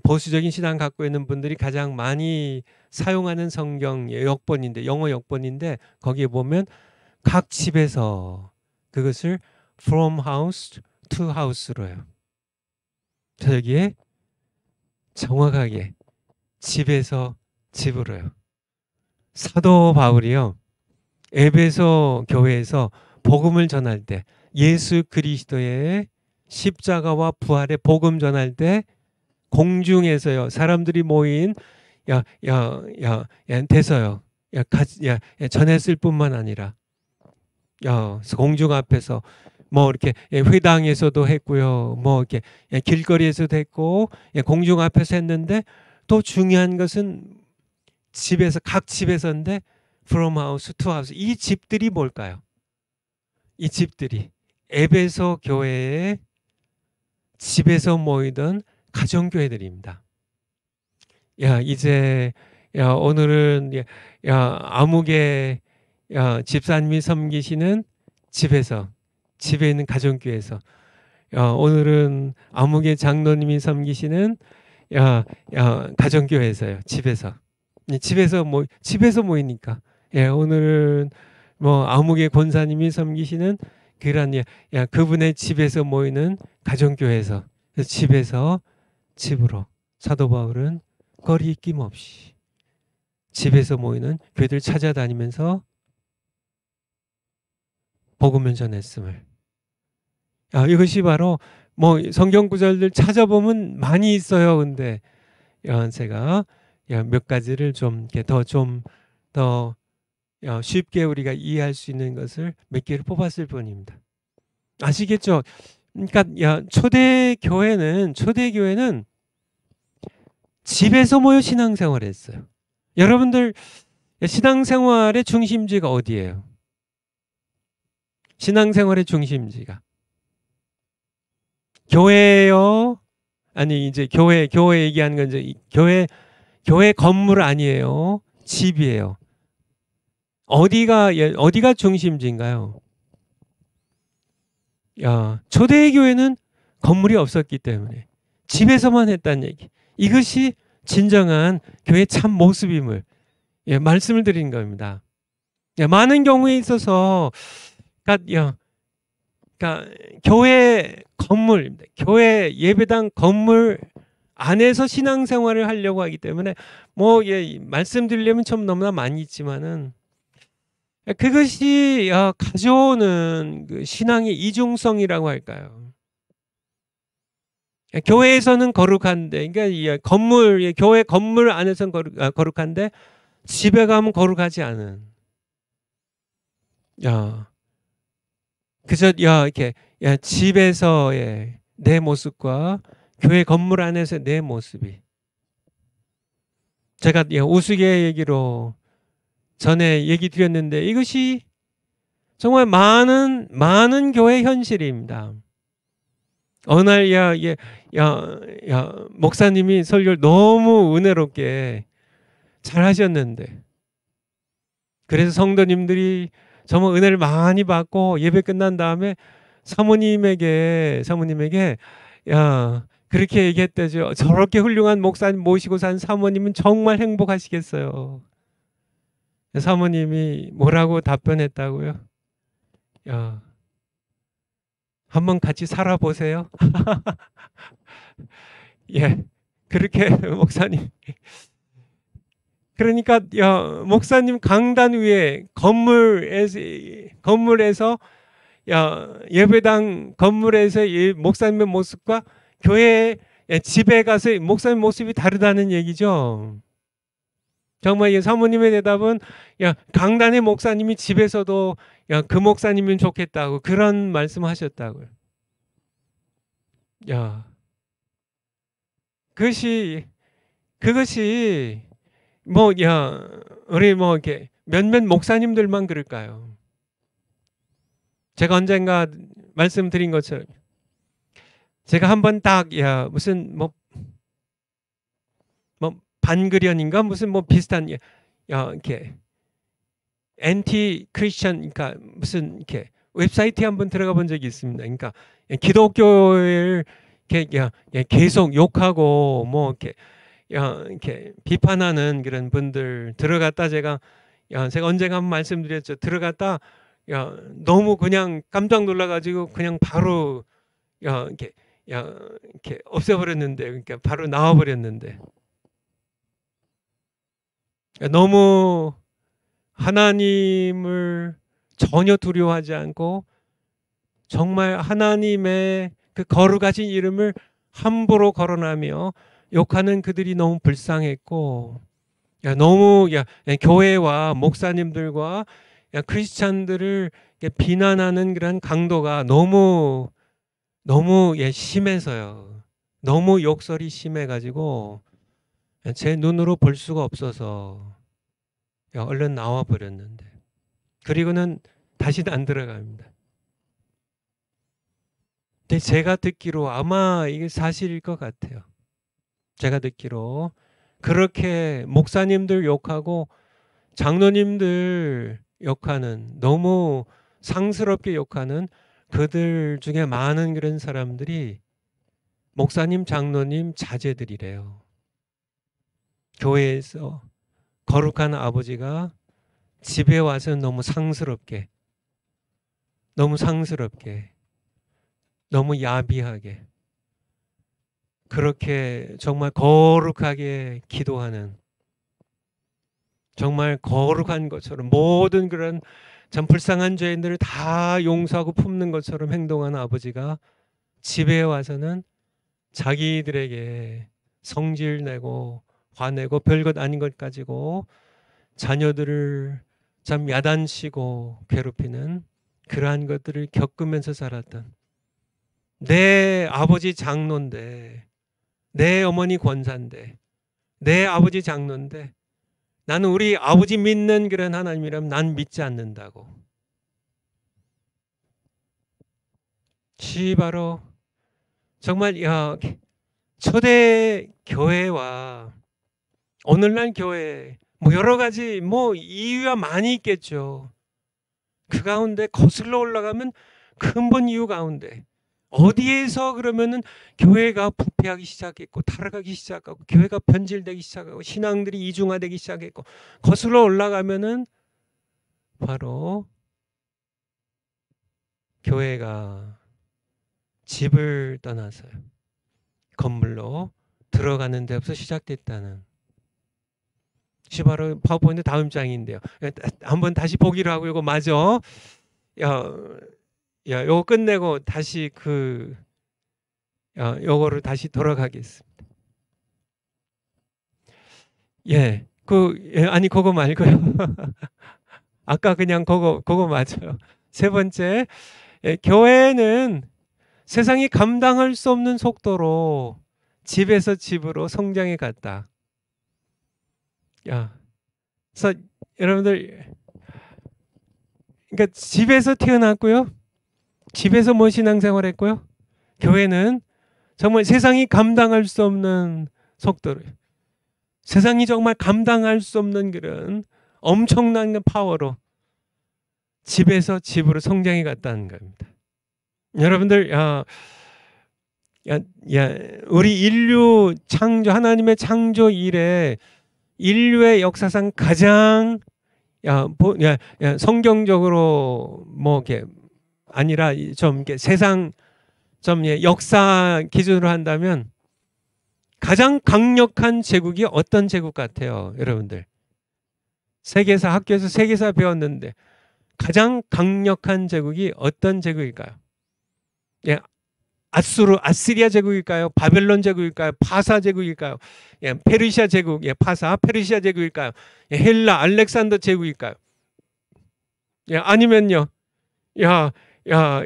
보수적인 신앙 갖고 있는 분들이 가장 많이 사용하는 성경 역본인데, 영어 역본인데, 거기에 보면 각 집에서 그것을 from house to house로요. 저기에 정확하게 집에서 집으로요. 사도 바울이요, 에베소 교회에서 복음을 전할 때, 예수 그리스도의 십자가와 부활의 복음 전할 때 공중에서요, 사람들이 모인 데서요, 전했을 뿐만 아니라 공중 앞에서 뭐 이렇게 회당에서도 했고요, 뭐 이렇게 길거리에서도 했고, 공중 앞에서 했는데, 또 중요한 것은 집에서, 각 집에서인데 from house to house. 이 집들이 뭘까요? 이 집들이 에베소 교회의 집에서 모이던 가정교회들입니다. 이제 오늘은 아무개 집사님이 섬기시는 집에 있는 가정교회에서, 오늘은 아무개 장로님이 섬기시는 가정교회에서요. 집에서 모이니까. 오늘은 뭐 아무개 권사님이 섬기시는 그분의 집에서 모이는 가정교회에서, 집에서 집으로 사도 바울은 거리낌 없이 집에서 모이는 교회들 찾아다니면서 복음을 전했음을. 이것이 바로 뭐 성경 구절들 찾아보면 많이 있어요. 근데 제가 몇 가지를 좀 더 쉽게 우리가 이해할 수 있는 것을 몇 개를 뽑았을 뿐입니다. 아시겠죠? 그러니까 초대교회는 집에서 모여 신앙생활을 했어요. 여러분들 신앙생활의 중심지가 어디예요? 신앙생활의 중심지가 교회예요? 아니 이제 교회 얘기하는 건 이제 교회 건물 아니에요. 집이에요. 어디가 중심지인가요? 초대교회는 건물이 없었기 때문에 집에서만 했다는 얘기. 이것이 진정한 교회의 참 모습임을 말씀을 드린 겁니다. 많은 경우에 있어서 그러니까 교회 건물, 교회 예배당 건물 안에서 신앙생활을 하려고 하기 때문에 말씀드리려면 좀 너무나 많이 있지만은, 그것이 가져오는 그 신앙의 이중성이라고 할까요? 교회에서는 거룩한데, 그러니까 교회 건물 안에서는 거룩한데 집에 가면 거룩하지 않은. 그저 이렇게 집에서의 내 모습과 교회 건물 안에서 내 모습이, 제가 우스개 얘기로 전에 얘기 드렸는데, 이것이 정말 많은 교회 현실입니다. 어느 날 목사님이 설교를 너무 은혜롭게 잘하셨는데. 그래서 성도님들이 정말 은혜를 많이 받고 예배 끝난 다음에 사모님에게 야, 그렇게 얘기했대죠. 저렇게 훌륭한 목사님 모시고 산 사모님은 정말 행복하시겠어요. 사모님이 뭐라고 답변했다고요? 야, 한번 같이 살아보세요. 예, 그렇게 목사님. 그러니까 야, 목사님 강단 위에 건물에서 야, 예배당 건물에서 목사님의 모습과 교회 집에 가서 목사님 모습이 다르다는 얘기죠. 정말 이 사모님의 대답은 야, 강단의 목사님이 집에서도 야, 그 목사님이면 좋겠다고 그런 말씀하셨다고요. 야, 그것이 뭐 야, 우리 뭐 이렇게 몇몇 목사님들만 그럴까요? 제가 언젠가 말씀드린 것처럼 제가 한번 딱 야, 무슨 뭐 반그련인가 무슨 뭐 비슷한 야, 이렇게 엔티 크리스천 그러니까 무슨 이렇게 웹사이트에 한번 들어가 본 적이 있습니다. 그러니까 기독교를 이렇게 계속 욕하고 뭐 이렇게 비판하는 그런 분들 들어갔다 제가 언젠가 한번 말씀드렸죠. 들어갔다 너무 그냥 깜짝 놀라가지고 그냥 바로 이렇게 없애버렸는데 그러니까 바로 나와버렸는데 너무 하나님을 전혀 두려워하지 않고 정말 하나님의 그 거룩하신 이름을 함부로 거론하며 욕하는 그들이 너무 불쌍했고 너무 교회와 목사님들과 크리스찬들을 비난하는 그런 강도가 너무 심해서요. 너무 욕설이 심해가지고 제 눈으로 볼 수가 없어서 얼른 나와 버렸는데 그리고는 다시는 안 들어갑니다. 근데 제가 듣기로 아마 이게 사실일 것 같아요. 제가 듣기로 그렇게 목사님들 욕하고 장로님들 욕하는 너무 상스럽게 욕하는 그들 중에 많은 그런 사람들이 목사님, 장로님 자제들이래요. 교회에서 거룩한 아버지가 집에 와서 너무 상스럽게 너무 야비하게 그렇게 정말 거룩하게 기도하는 정말 거룩한 것처럼 모든 그런 참 불쌍한 죄인들을 다 용서하고 품는 것처럼 행동하는 아버지가 집에 와서는 자기들에게 성질 내고 화내고 별것 아닌 것 가지고 자녀들을 참 야단치고 괴롭히는 그러한 것들을 겪으면서 살았던 내 아버지 장로인데 내 어머니 권사인데 내 아버지 장로인데 나는 우리 아버지 믿는 그런 하나님이라면 난 믿지 않는다고. 바로 정말 초대 교회와 오늘날 교회 뭐 여러 가지 뭐 이유가 많이 있겠죠. 그 가운데 거슬러 올라가면 근본 이유 가운데 어디에서 그러면은 교회가 부패하기 시작했고 타락하기 시작하고 교회가 변질되기 시작하고 신앙들이 이중화되기 시작했고 거슬러 올라가면은 바로 교회가 집을 떠나서요. 건물로 들어가는 데부터 시작됐다는 바로 파워포인트 다음 장인데요. 한번 다시 보기로 하고 이거 맞아. 요거 끝내고 다시 요거를 다시 돌아가겠습니다. 아니 그거 말고요. 아까 그냥 그거 맞아요. 세 번째, 교회는 세상이 감당할 수 없는 속도로 집에서 집으로 성장해 갔다. 그래서 여러분들, 그러니까 집에서 태어났고요. 집에서 뭐 신앙생활 했고요. 교회는 정말 세상이 감당할 수 없는 속도로 세상이 정말 감당할 수 없는 그런 엄청난 파워로 집에서 집으로 성장해 갔다는 겁니다. 여러분들, 우리 인류 창조, 하나님의 창조 이래 인류의 역사상 가장 성경적으로 뭐 이렇게 아니라 좀 이렇게 세상 좀 역사 기준으로 한다면 가장 강력한 제국이 어떤 제국 같아요, 여러분들? 세계사, 학교에서 세계사 배웠는데 가장 강력한 제국이 어떤 제국일까요? 예, 아시리아 제국일까요? 바벨론 제국일까요? 파사 제국일까요? 예, 페르시아 제국, 파사, 페르시아 제국일까요? 예, 헬라, 알렉산더 제국일까요? 예, 아니면요,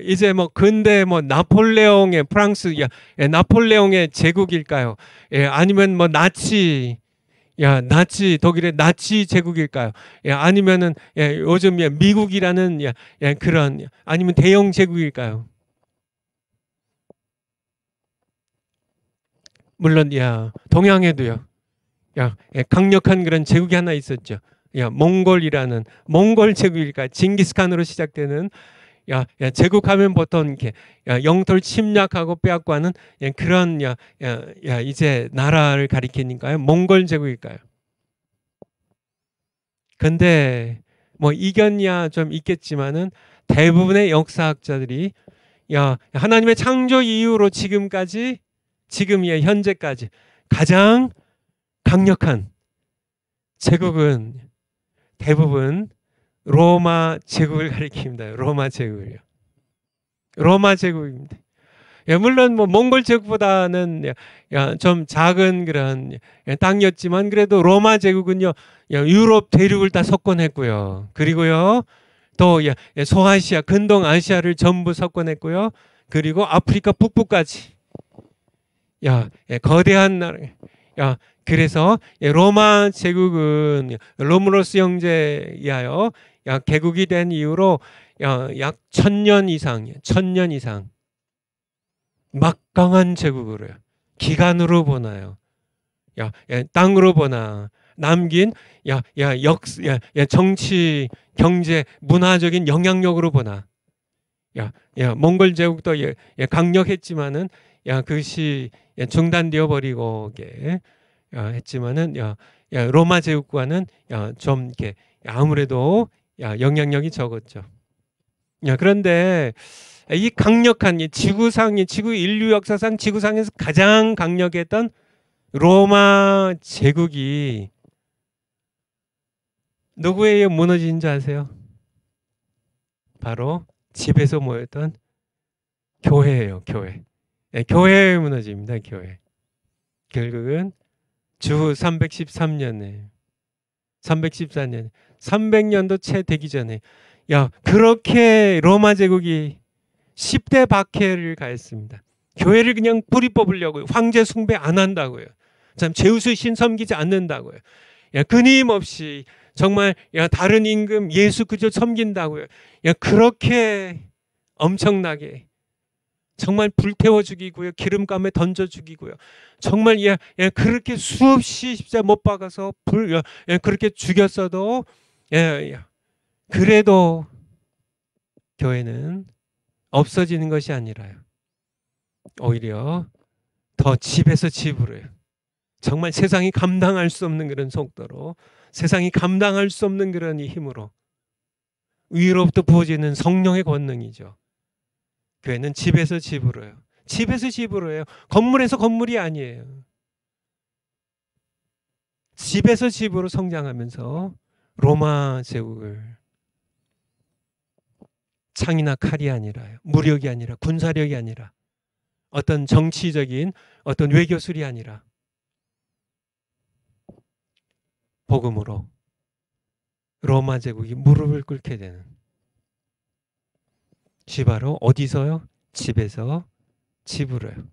이제 뭐 근대 뭐 나폴레옹의 프랑스, 나폴레옹의 제국일까요? 예, 아니면 뭐 나치 독일의 나치 제국일까요? 아니면은 요즘 미국이라는 그런 아니면 대영 제국일까요? 물론 동양에도요. 강력한 그런 제국이 하나 있었죠. 몽골이라는 몽골 제국일까요? 징기스칸으로 시작되는 제국하면 보통 이렇게 영토를 침략하고 빼앗고 하는 그런 이제 나라를 가리키니까요. 몽골 제국일까요? 근데 뭐 이견이야 좀 있겠지만은 대부분의 역사학자들이 하나님의 창조 이후로 지금까지 현재까지 가장 강력한 제국은 대부분 로마 제국을 가리킵니다. 로마 제국이요. 로마 제국입니다. 물론 뭐 몽골 제국보다는 좀 작은 그런 땅이었지만 그래도 로마 제국은요 유럽 대륙을 다 석권했고요. 그리고요 또 소아시아, 근동 아시아를 전부 석권했고요. 그리고 아프리카 북부까지 거대한 나라. 그래서 로마 제국은 로무로스 형제에 의하여 개국이 된 이후로 약 1000년 이상 막강한 제국으로요. 기간으로 보나요. 땅으로 보나 남긴 정치, 경제, 문화적인 영향력으로 보나 몽골 제국도 강력했지만은 그것이 중단되어 버리고 했지만은 로마 제국과는 좀 이렇게 아무래도 영향력이 적었죠. 그런데 이 강력한 지구 인류 역사상 지구상에서 가장 강력했던 로마 제국이 누구에 의해 무너진 줄 아세요? 바로 집에서 모였던 교회예요. 교회에 무너집니다. 교회. 결국은 주 314년에 300년도 채 되기 전에 그렇게 로마 제국이 10대 박해를 가했습니다. 교회를 그냥 뿌리 뽑으려고요. 황제 숭배 안 한다고요. 참 제우스 신 섬기지 않는다고요. 끊임없이 정말 다른 임금 예수 그저 섬긴다고요. 그렇게 엄청나게 정말 불태워 죽이고요. 기름감에 던져 죽이고요. 정말 그렇게 수없이 십자가 못 박아서 그렇게 죽였어도 그래도 교회는 없어지는 것이 아니라요. 오히려 더 집에서 집으로요. 정말 세상이 감당할 수 없는 그런 속도로 세상이 감당할 수 없는 그런 힘으로 위로부터 부어지는 성령의 권능이죠. 교회는 집에서 집으로요. 집에서 집으로요. 건물에서 건물이 아니에요. 집에서 집으로 성장하면서 로마 제국을 창이나 칼이 아니라요. 무력이 아니라 군사력이 아니라 어떤 정치적인 어떤 외교술이 아니라 복음으로 로마 제국이 무릎을 꿇게 되는 바로 어디서요? 집에서 집으로요.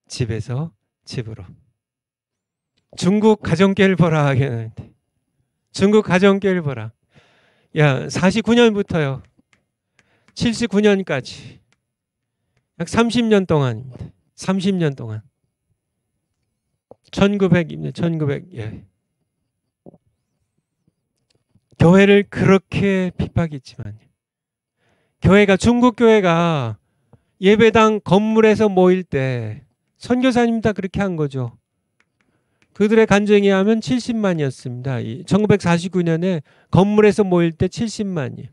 집에서 집으로. 중국 가정교회를 보라. 중국 가정교회를 보라. 49년부터요. 79년까지 약 30년 동안입니다. 30년 동안 1900입니다. 1900. 예. 교회를 그렇게 핍박했지만 교회가 중국 교회가 예배당 건물에서 모일 때 선교사님 다 그렇게 한 거죠. 그들의 간증에 하면 70만이었습니다. 1949년에 건물에서 모일 때 70만이요.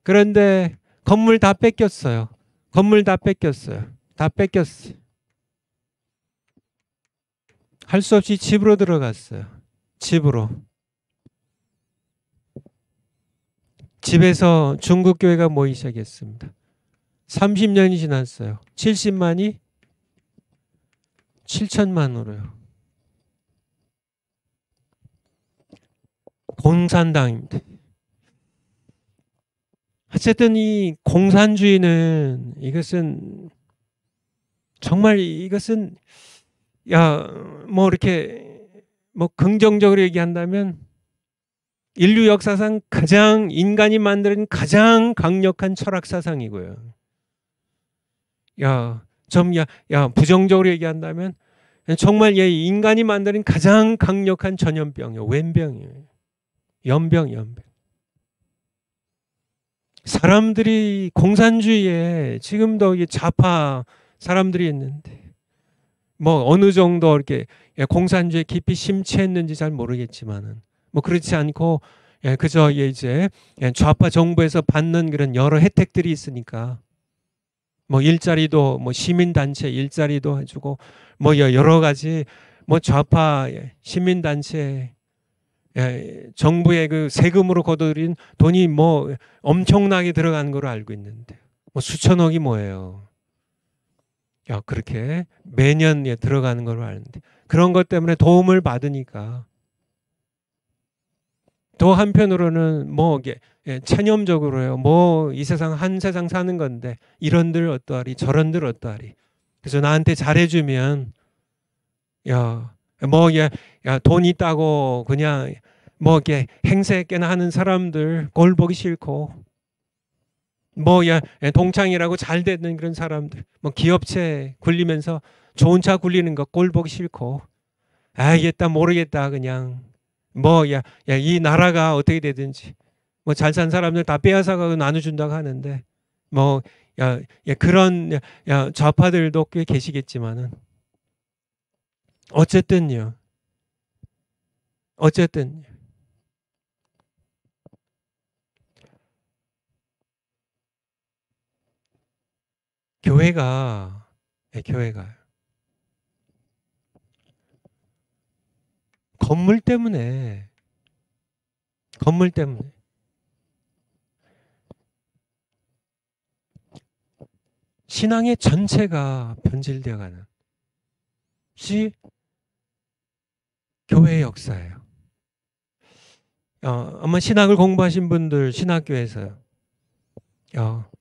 그런데 건물 다 뺏겼어요. 건물 다 뺏겼어요. 다 뺏겼어요. 할 수 없이 집으로 들어갔어요. 집으로. 집에서 중국 교회가 모이기 시작했습니다. 30년이 지났어요. 70만이 7천만으로요. 공산당입니다. 어쨌든 이 공산주의는 이것은 정말 이것은 뭐 이렇게 뭐 긍정적으로 얘기한다면 인류 역사상 가장 인간이 만든 가장 강력한 철학 사상이고요. 부정적으로 얘기한다면 정말 인간이 만드는 가장 강력한 전염병이에요. 웬병이에요. 연병. 사람들이 공산주의에 지금도 좌파 사람들이 있는데 뭐 어느 정도 이렇게 공산주의에 깊이 심취했는지 잘 모르겠지만은 뭐 그렇지 않고 그저 이제 좌파 정부에서 받는 그런 여러 혜택들이 있으니까 뭐 일자리도 뭐 시민단체 일자리도 해주고 뭐 여러 가지 뭐 좌파 시민단체 정부의 그 세금으로 거둬들인 돈이 뭐 엄청나게 들어가는 걸로 알고 있는데 뭐 수천억이 뭐예요. 그렇게 매년 들어가는 걸로 아는데 그런 것 때문에 도움을 받으니까 또 한편으로는 뭐 체념적으로요. 뭐 이 세상 한 세상 사는 건데 이런들 어떠하리 저런들 어떠하리. 그래서 나한테 잘해주면 돈 있다고 그냥 뭐 이렇게 행세깨나 하는 사람들 꼴 보기 싫고 동창이라고 잘 되는 그런 사람들 뭐 기업체 굴리면서 좋은 차 굴리는 거 꼴 보기 싫고 알겠다 모르겠다 그냥 이 나라가 어떻게 되든지 뭐 잘 산 사람들 다 빼앗아가고 나눠준다고 하는데 그런 좌파들도 꽤 계시겠지만은 어쨌든 교회가 건물 때문에 신앙의 전체가 변질되어가는 것이 교회의 역사예요. 아마 신학을 공부하신 분들 신학교에서요.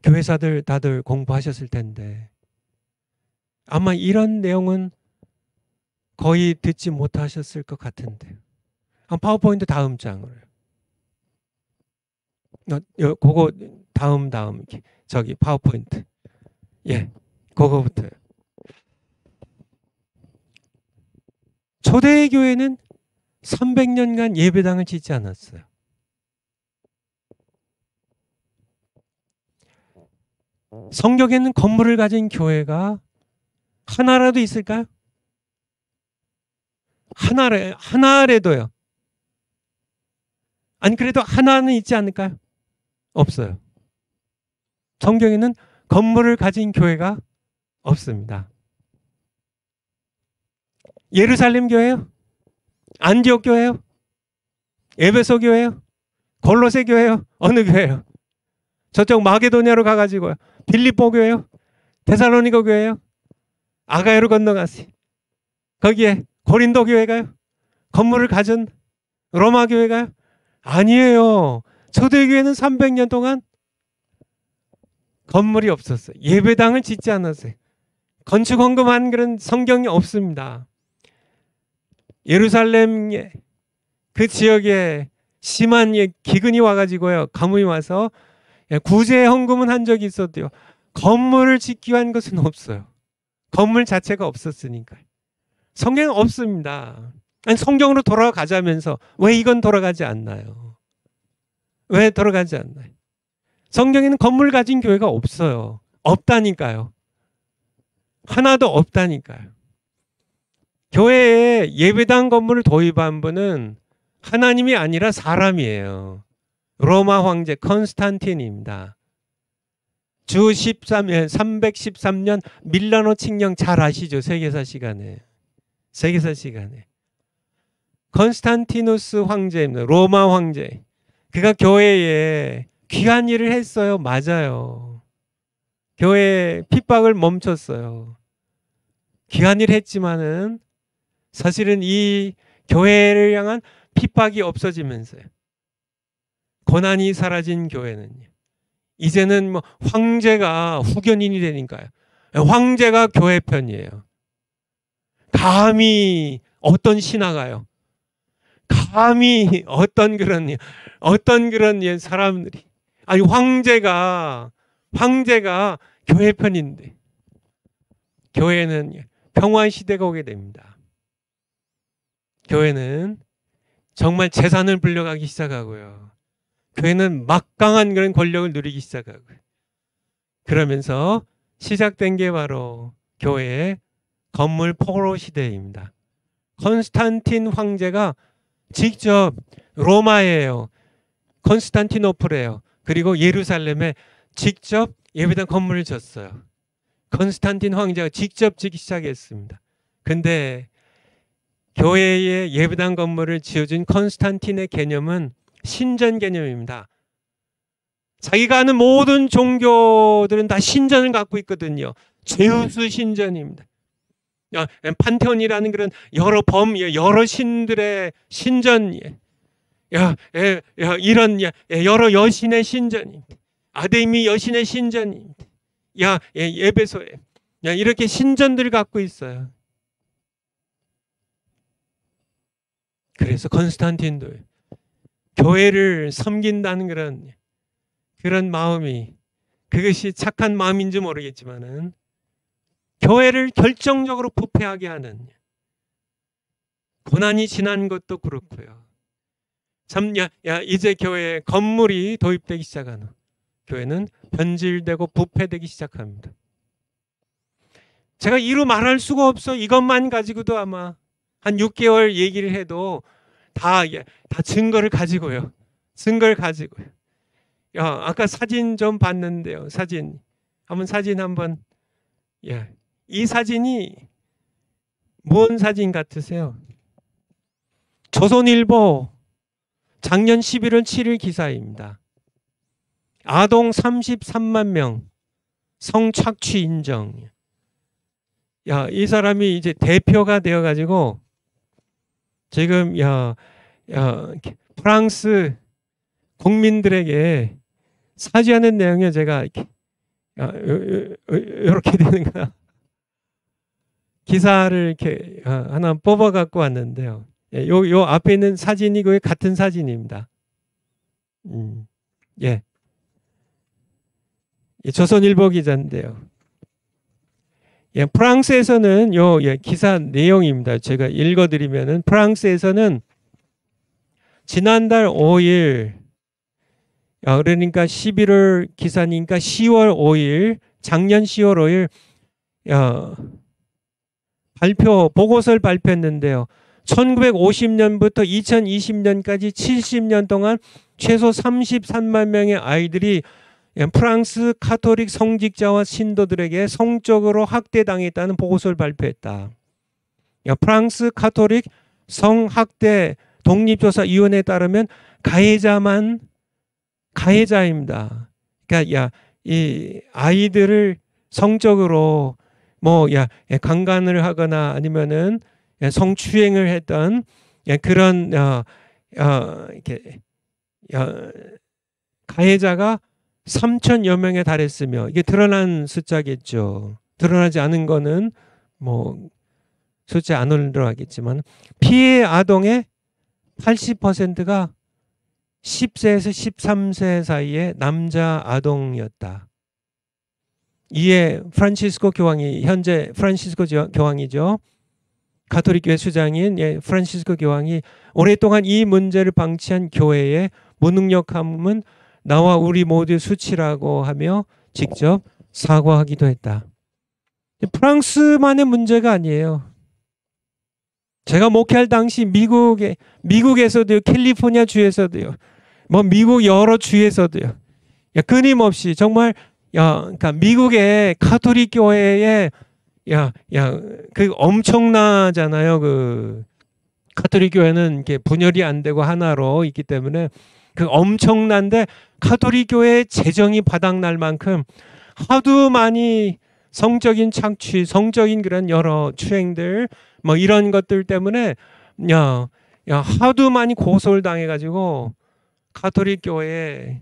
교회사들 다들 공부하셨을 텐데 아마 이런 내용은 거의 듣지 못하셨을 것 같은데 파워포인트 다음 장으로요. 그거 다음 저기 파워포인트 그거부터요. 초대 교회는 300년간 예배당을 짓지 않았어요. 성경에는 건물을 가진 교회가 하나라도 있을까요? 하나라도요. 아니 그래도 하나는 있지 않을까요? 없어요. 성경에는 건물을 가진 교회가 없습니다. 예루살렘 교회요? 안디옥 교회요? 에베소 교회요? 골로새 교회요? 어느 교회요? 저쪽 마게도냐로 가가지고요. 빌립보 교회요? 데살로니가 교회요? 아가야로 건너가세요. 거기에 고린도 교회가요? 건물을 가진 로마 교회가요? 아니에요. 초대교회는 300년 동안 건물이 없었어요. 예배당을 짓지 않았어요. 건축 헌금한 그런 성경이 없습니다. 예루살렘 그 지역에 심한 기근이 와가지고요. 가뭄이 와서 구제 헌금은 한 적이 있었대요. 건물을 짓기 위한 것은 없어요. 건물 자체가 없었으니까요. 성경에 없습니다. 아니, 성경으로 돌아가자면서 왜 이건 돌아가지 않나요? 왜 돌아가지 않나요? 성경에는 건물 가진 교회가 없어요. 없다니까요. 하나도 없다니까요. 교회에 예배당 건물을 도입한 분은 하나님이 아니라 사람이에요. 로마 황제 컨스탄틴입니다. 주 313년 밀라노 칙령 잘 아시죠? 세계사 시간에. 컨스탄티누스 황제입니다. 로마 황제. 그가 교회에 귀한 일을 했어요. 맞아요. 교회 핍박을 멈췄어요. 귀한 일을 했지만은 사실은 이 교회를 향한 핍박이 없어지면서요. 고난이 사라진 교회는요. 이제는 뭐 황제가 후견인이 되니까요. 황제가 교회 편이에요. 감히 어떤 신하가요. 감히 어떤 그런 사람들이 아니 황제가 교회 편인데 교회는 평화 시대가 오게 됩니다. 교회는 정말 재산을 불려가기 시작하고요. 교회는 막강한 그런 권력을 누리기 시작하고요. 그러면서 시작된 게 바로 교회의 건물 포로 시대입니다. 컨스탄틴 황제가 직접 로마예요. 컨스탄티노플이에요. 그리고 예루살렘에 직접 예배당 건물을 졌어요. 컨스탄틴 황제가 직접 짓기 시작했습니다. 근데 교회의 예배당 건물을 지어준 컨스탄틴의 개념은 신전 개념입니다. 자기가 아는 모든 종교들은 다 신전을 갖고 있거든요. 제우스 신전입니다. 판테온이라는 그런 여러 신들의 신전, 이런 여러 여신의 신전입니다. 아데미 여신의 신전입니다. 에베소에 이렇게 신전들을 갖고 있어요. 그래서 컨스탄틴도 교회를 섬긴다는 그런 마음이 그것이 착한 마음인지 모르겠지만은 교회를 결정적으로 부패하게 하는 고난이 지난 것도 그렇고요. 참 이제 교회에 건물이 도입되기 시작하는 교회는 변질되고 부패되기 시작합니다. 제가 이루 말할 수가 없어. 이것만 가지고도 아마 한 6개월 얘기를 해도 다 증거를 가지고요. 아까 사진 좀 봤는데요. 사진 한번. 이 사진이 뭔 사진 같으세요? 조선일보 작년 11월 7일 기사입니다. 아동 33만 명 성착취 인정. 이 사람이 이제 대표가 되어가지고 지금 프랑스 국민들에게 사죄하는 내용에 제가 이렇게 되는 거야. 기사를 이렇게 하나 뽑아 갖고 왔는데요. 요 앞에 있는 사진이 그 같은 사진입니다. 조선일보 기자인데요. 프랑스에서는 기사 내용입니다. 제가 읽어드리면은 프랑스에서는 지난달 5일 그러니까 11월 기사니까 10월 5일 작년 10월 5일 보고서를 발표했는데요. 1950년부터 2020년까지 70년 동안 최소 33만 명의 아이들이 프랑스 카톨릭 성직자와 신도들에게 성적으로 학대당했다는 보고서를 발표했다. 프랑스 카톨릭 성학대 독립조사위원회에 따르면 가해자입니다. 그러니까 이 아이들을 성적으로 강간을 하거나 아니면은 성추행을 했던 그런 가해자가 3천여 명에 달했으며 이게 드러난 숫자겠죠. 드러나지 않은 거는 숫자 안 올라가겠지만 피해 아동의 80%가 10세에서 13세 사이의 남자 아동이었다. 이에 현재 프란시스코 교황이죠. 가톨릭 교회 수장인 프란시스코 교황이 오랫동안 이 문제를 방치한 교회의 무능력함은 나와 우리 모두의 수치라고 하며 직접 사과하기도 했다. 프랑스만의 문제가 아니에요. 제가 목회할 당시 미국에서도요, 캘리포니아 주에서도요, 뭐 미국 여러 주에서도요, 끊임없이 정말 그러니까 미국의 가톨릭 교회에 그 엄청나잖아요. 그 가톨릭 교회는 이렇게 분열이 안 되고 하나로 있기 때문에 그 엄청난데 가톨릭 교회의 재정이 바닥날 만큼 하도 많이 성적인 착취, 성적인 그런 여러 추행들 뭐 이런 것들 때문에 하도 많이 고소를 당해가지고 가톨릭 교회에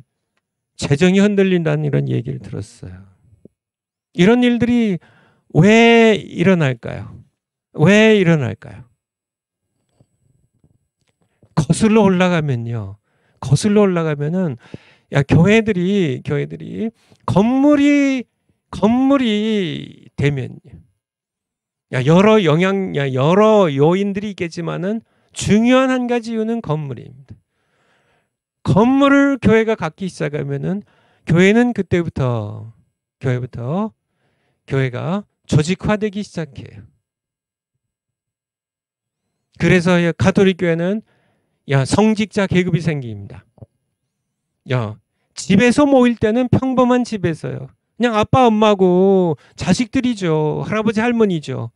재정이 흔들린다는 이런 얘기를 들었어요. 이런 일들이 왜 일어날까요? 왜 일어날까요? 거슬러 올라가면요. 거슬러 올라가면은 교회들이 건물이 되면 여러 요인들이 있겠지만은 중요한 한 가지 이유는 건물입니다. 건물을 교회가 갖기 시작하면은 교회는 그때부터 교회가 조직화되기 시작해요. 그래서 가톨릭 교회는 성직자 계급이 생깁니다. 집에서 모일 때는 평범한 집에서요. 그냥 아빠 엄마고 자식들이죠. 할아버지 할머니죠.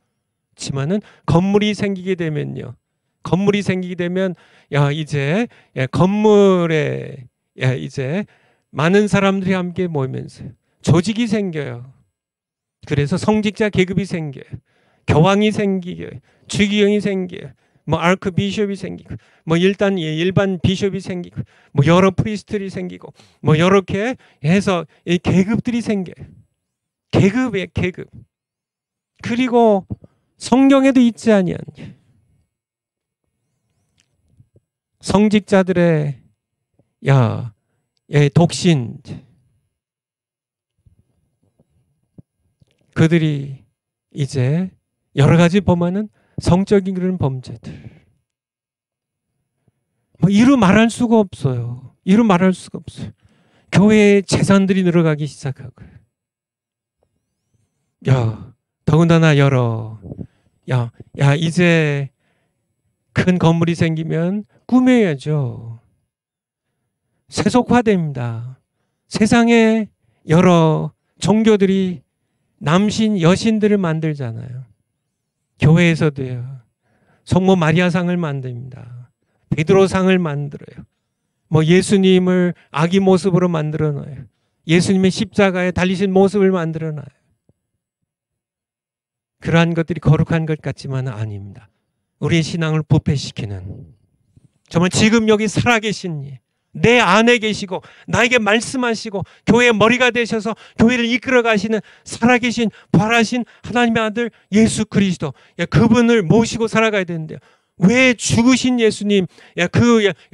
그렇지만은 건물이 생기게 되면요. 건물이 생기게 되면 이제 건물에 이제 많은 사람들이 함께 모이면서 조직이 생겨요. 그래서 성직자 계급이 생겨요. 교황이 생기고요. 주기경이 생겨요. 뭐 아크 비숍이 생기고 뭐 일반 비숍이 생기고 뭐 여러 프리스트들이 생기고 뭐 이렇게 해서 이 계급들이 생겨요. 계급이에요, 계급. 그리고 성경에도 있지 아니한 성직자들의 독신, 그들이 이제 여러 가지 범하는 성적인 그런 범죄들. 뭐 이루 말할 수가 없어요. 이루 말할 수가 없어요. 교회의 재산들이 늘어가기 시작하고요. 더군다나 이제 큰 건물이 생기면 꾸며야죠. 세속화됩니다. 세상에 여러 종교들이 남신, 여신들을 만들잖아요. 교회에서도요. 성모 마리아상을 만듭니다. 베드로상을 만들어요. 뭐 예수님을 아기 모습으로 만들어 놔요. 예수님의 십자가에 달리신 모습을 만들어 놔요. 그러한 것들이 거룩한 것 같지만은 아닙니다. 우리의 신앙을 부패시키는, 정말 지금 여기 살아계신 내 안에 계시고 나에게 말씀하시고 교회의 머리가 되셔서 교회를 이끌어 가시는 살아계신 부활하신 하나님의 아들 예수 그리스도, 그분을 모시고 살아가야 되는데요. 왜 죽으신 예수님,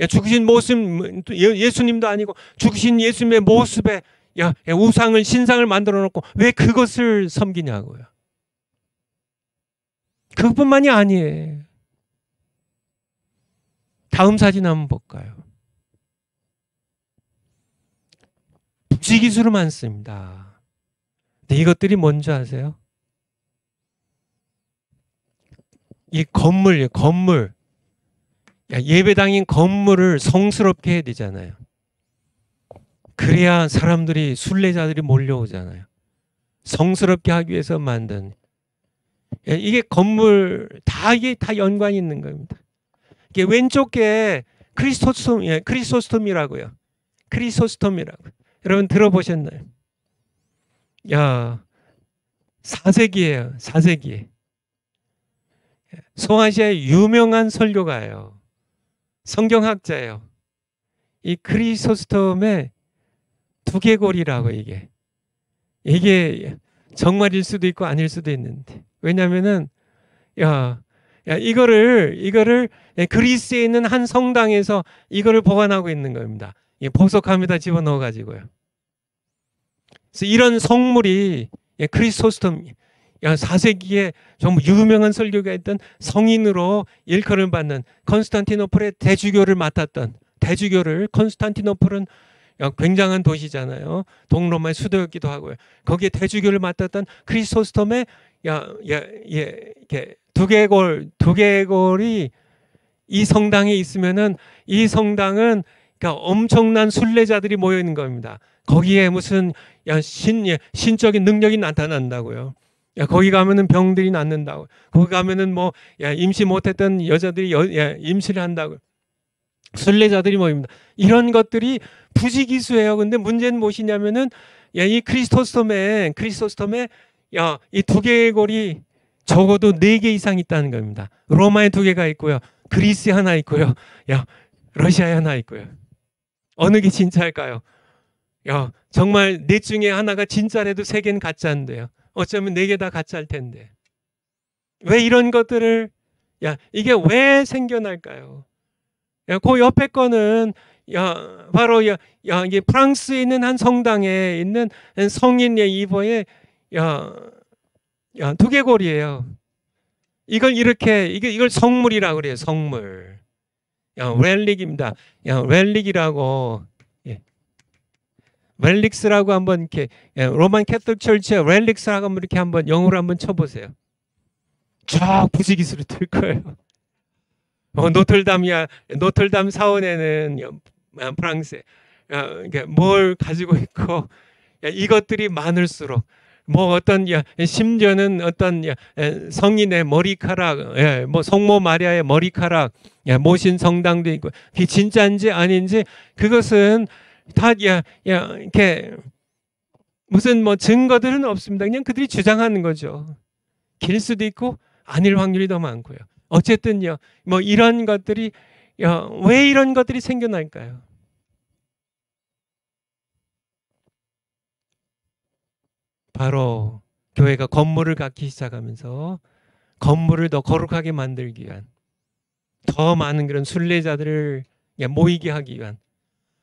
죽으신 모습, 예수님도 아니고 죽으신 예수님의 모습에 우상을, 신상을 만들어 놓고 왜 그것을 섬기냐고요. 그것뿐만이 아니에요. 다음 사진 한번 볼까요? 부지기수로 많습니다. 근데 이것들이 뭔지 아세요? 이 건물, 예배당인 건물을 성스럽게 해야 되잖아요. 그래야 사람들이, 순례자들이 몰려오잖아요. 성스럽게 하기 위해서 만든, 이게 건물 이게 다 연관이 있는 겁니다. 이게 왼쪽 게 크리소스톰이라고요. 크리소스톰이라고. 여러분 들어보셨나요? 4세기예요. 4세기. 소아시아의 유명한 설교가예요. 성경학자예요. 이 크리소스톰의 두개골이라고, 이게 정말일 수도 있고 아닐 수도 있는데, 왜냐면은 이거를 그리스에 있는 한 성당에서 이거를 보관하고 있는 겁니다. 보석함에다 집어넣어 가지고요. 그래서 이런 성물이 크리소스톰, 4세기에 정말 유명한 설교가 있던 성인으로 일컬을 받는 컨스탄티노플의 대주교를 맡았던 대주교를 컨스탄티노플은 굉장한 도시잖아요. 동로마의 수도였기도 하고요. 거기에 대주교를 맡았던 크리소스톰의 두개골이 이 성당에 있으면은 이 성당은 엄청난 순례자들이 모여 있는 겁니다. 거기에 무슨 신적인 능력이 나타난다고요. 거기 가면은 병들이 낫는다고. 거기 가면은 뭐 임시 못했던 여자들이 임시를 한다고. 순례자들이 모입니다. 이런 것들이 부지기수예요. 근데 문제는 무엇이냐면은 이 크리소스톰에 이 두개골이 적어도 4개 이상 있다는 겁니다. 로마에 2개가 있고요. 그리스에 하나 있고요. 러시아에 하나 있고요. 어느 게 진짜일까요? 정말 넷 중에 하나가 진짜라도 3개는 가짜인데요. 어쩌면 4개 다 가짜일 텐데. 왜 이런 것들을 이게 왜 생겨날까요? 그 옆에 거는 바로 이게 프랑스에 있는 한 성당에 있는 성인 이보의 두개골이에요. 이걸 성물이라고 그래요. 성물. 렐릭입니다. 렐릭이라고. 렐릭스라고 한번 이렇게 로만 캐톨릭 철치의 렐릭스라고 한번 이렇게 한번 영어로 한번 쳐보세요. 쫙 부지기수로 뜰 거예요. 노틀담 사원에는 프랑스에 뭘 가지고 있고 이것들이 많을수록 뭐 어떤 심지어는 어떤 성인의 머리카락, 뭐 성모 마리아의 머리카락 모신 성당도 있고 그게 진짜인지 아닌지 그것은 다 이렇게 무슨 뭐 증거들은 없습니다. 그냥 그들이 주장하는 거죠. 길 수도 있고 아닐 확률이 더 많고요. 어쨌든요, 뭐 이런 것들이 왜 이런 것들이 생겨날까요? 바로 교회가 건물을 갖기 시작하면서 건물을 더 거룩하게 만들기 위한 더 많은 그런 순례자들을 모이게 하기 위한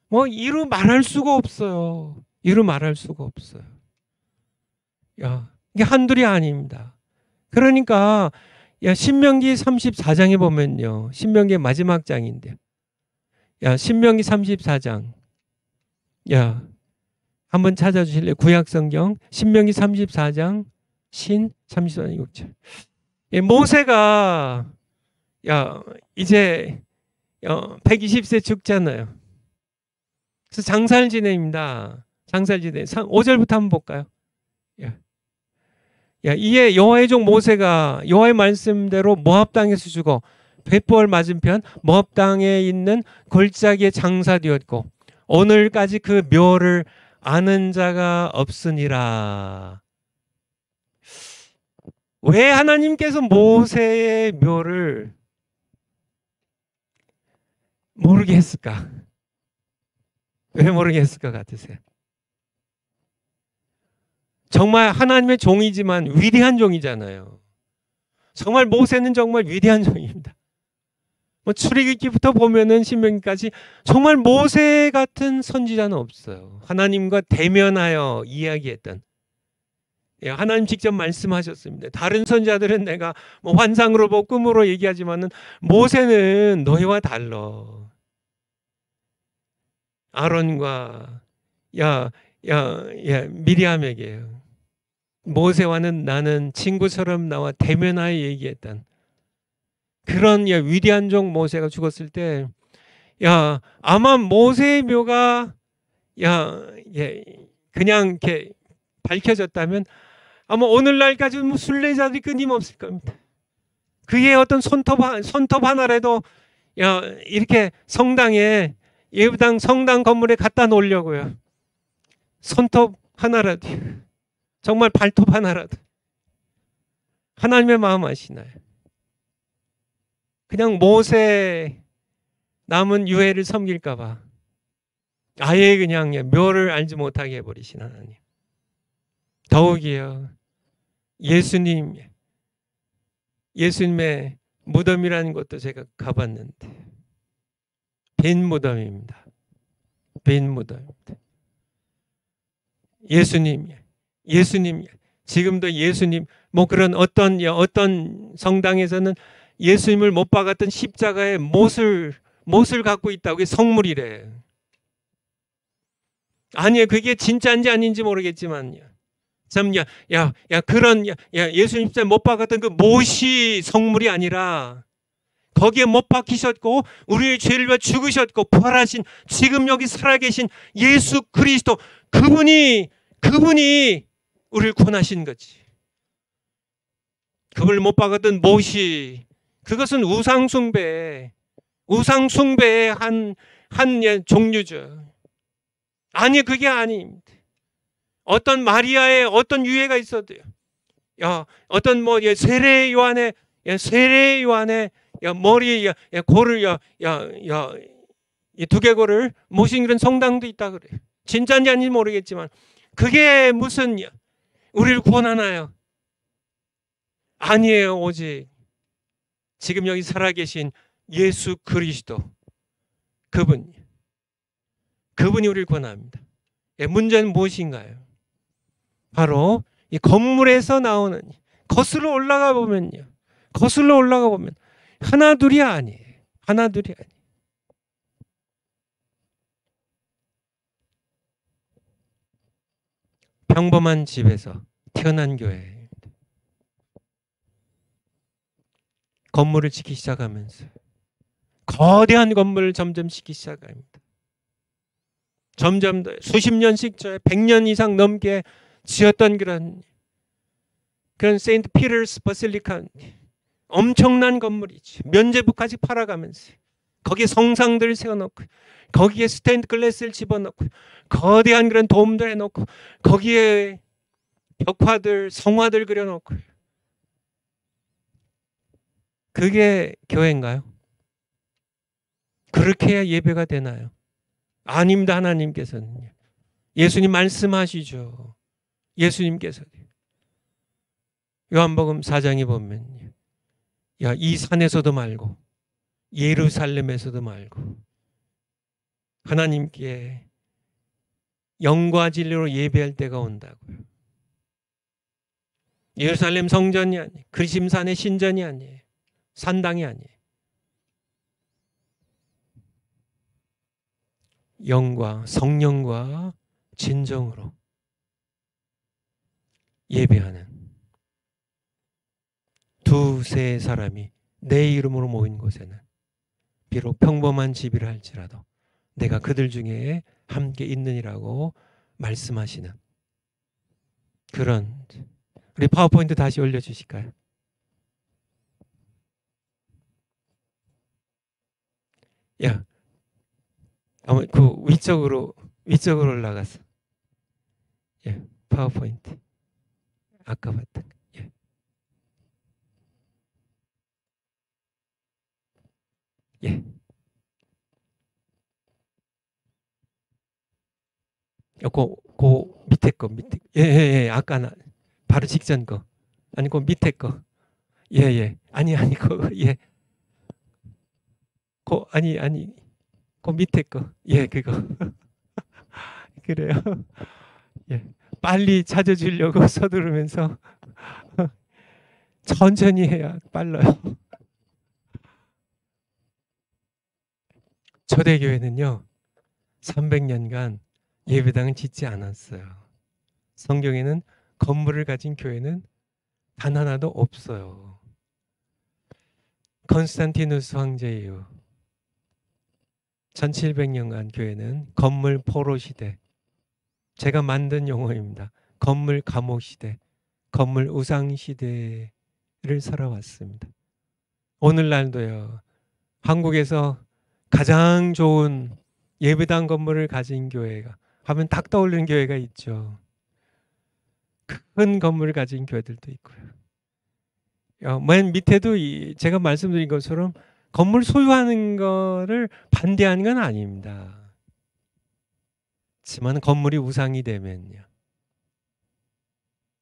뭐 이루 말할 수가 없어요. 이루 말할 수가 없어요. 이게 한둘이 아닙니다. 그러니까 신명기 34장에 보면요. 신명기의 마지막 장인데요. 신명기 34장. 한번 찾아주실래요? 구약성경 신명기 34장 신 34장 6절. 모세가 이제 120세 죽잖아요. 그래서 장사를 지냅니다. 장사를 지내. 5절부터 한번 볼까요? 이에 여호와의 종 모세가 여호와의 말씀대로 모압 땅에서 죽어 벳볼 맞은편 모압 땅에 있는 골짜기에 장사되었고 오늘까지 그 묘를 아는 자가 없으니라. 왜 하나님께서 모세의 묘를 모르게 했을까? 왜 모르게 했을 것 같으세요? 정말 하나님의 종이지만 위대한 종이잖아요. 정말 모세는 정말 위대한 종입니다. 뭐 출애굽기부터 보면은 신명기까지 정말 모세 같은 선지자는 없어요. 하나님과 대면하여 이야기했던. 하나님 직접 말씀하셨습니다. 다른 선지자들은 내가 뭐 환상으로 보고 꿈으로 얘기하지만은 모세는 너희와 달라. 아론과 미리암에게요. 모세와는 나는 친구처럼 나와 대면하여 얘기했던 그런 위대한 종 모세가 죽었을 때 아마 모세의 묘가 그냥 이렇게 밝혀졌다면 아마 오늘날까지 뭐 순례자들이 끊임없을 겁니다. 그의 어떤 손톱 하나라도 이렇게 성당에 예배당 성당 건물에 갖다 놓으려고요. 손톱 하나라도 정말 발톱 하나라도 하나님의 마음 아시나요? 그냥 모세 남은 유해를 섬길까 봐 아예 그냥 묘를 알지 못하게 해버리신 하나님. 더욱이요 예수님의 무덤이라는 것도 제가 가봤는데 빈 무덤입니다. 빈 무덤입니다. 예수님 지금도 예수님 뭐 그런 어떤 성당에서는 예수님을 못 박았던 십자가의 못을 갖고 있다고. 그게 성물이래. 아니에요. 그게 진짜인지 아닌지 모르겠지만요. 참, 예수님 십자가에 못 박았던 그 못이 성물이 아니라 거기에 못 박히셨고 우리의 죄를 위해 죽으셨고 부활하신 지금 여기 살아계신 예수 그리스도, 그분이 우리를 구원하신 거지. 그분을 못 박았던 못이, 그것은 우상숭배의 한 종류죠. 아니, 그게 아닙니다. 어떤 마리아의 어떤 유해가 있어도요. 어떤 세례 요한의 머리에 고를 이 두개골을 모신 그런 성당도 있다 그래요. 진짜인지 아닌지 모르겠지만 그게 무슨 우리를 구원하나요? 아니에요. 오직 지금 여기 살아계신 예수 그리스도, 그분이 우리를 구원합니다. 문제는 무엇인가요? 바로 이 건물에서 나오는, 거슬러 올라가 보면 하나둘이 아니에요. 평범한 집에서 태어난 교회. 건물을 짓기 시작하면서 거대한 건물을 점점 짓기 시작합니다. 점점 더 수십 년씩 100년 이상 넘게 지었던 그런 세인트 피터스 버실리카, 엄청난 건물이지. 면제부까지 팔아가면서 거기에 성상들을 세워놓고 거기에 스테인드 글라스를 집어넣고 거대한 그런 돔들 해놓고 거기에 벽화들, 성화들 그려놓고. 그게 교회인가요? 그렇게 해야 예배가 되나요? 아닙니다. 하나님께서는 예수님 말씀하시죠. 예수님께서 요한복음 4장에 보면 이 산에서도 말고 예루살렘에서도 말고 하나님께 영과 진리로 예배할 때가 온다고요. 예루살렘 성전이 아니에요. 그리심산의 신전이 아니에요. 산당이 아니에요. 영과 성령과 진정으로 예배하는 두세 사람이 내 이름으로 모인 곳에는 비록 평범한 집이라 할지라도 내가 그들 중에 함께 있느니라고 말씀하시는 그런. 우리 파워포인트 다시 올려주실까요? 그 위쪽으로 올라가서. 파워포인트 아까 봤던. 그 밑에 거. 아까 바로 직전 거. 아니, 그 밑에 거. 아니, 그거. 그 밑에 거. 그거. 그래요. 빨리 찾아주려고 서두르면서 천천히 해야 빨라요. 초대교회는요, 300년간 예배당을 짓지 않았어요. 성경에는 건물을 가진 교회는 단 하나도 없어요. 건스탄티누스 황제 이후 1700년간 교회는 건물 포로 시대, 제가 만든 용어입니다. 건물 감옥 시대, 건물 우상 시대를 살아왔습니다. 오늘날도요, 한국에서 가장 좋은 예배당 건물을 가진 교회가 하면 딱 떠오르는 교회가 있죠. 큰 건물을 가진 교회들도 있고요. 맨 밑에도 제가 말씀드린 것처럼 건물 소유하는 거를 반대하는 건 아닙니다. 하지만 건물이 우상이 되면요,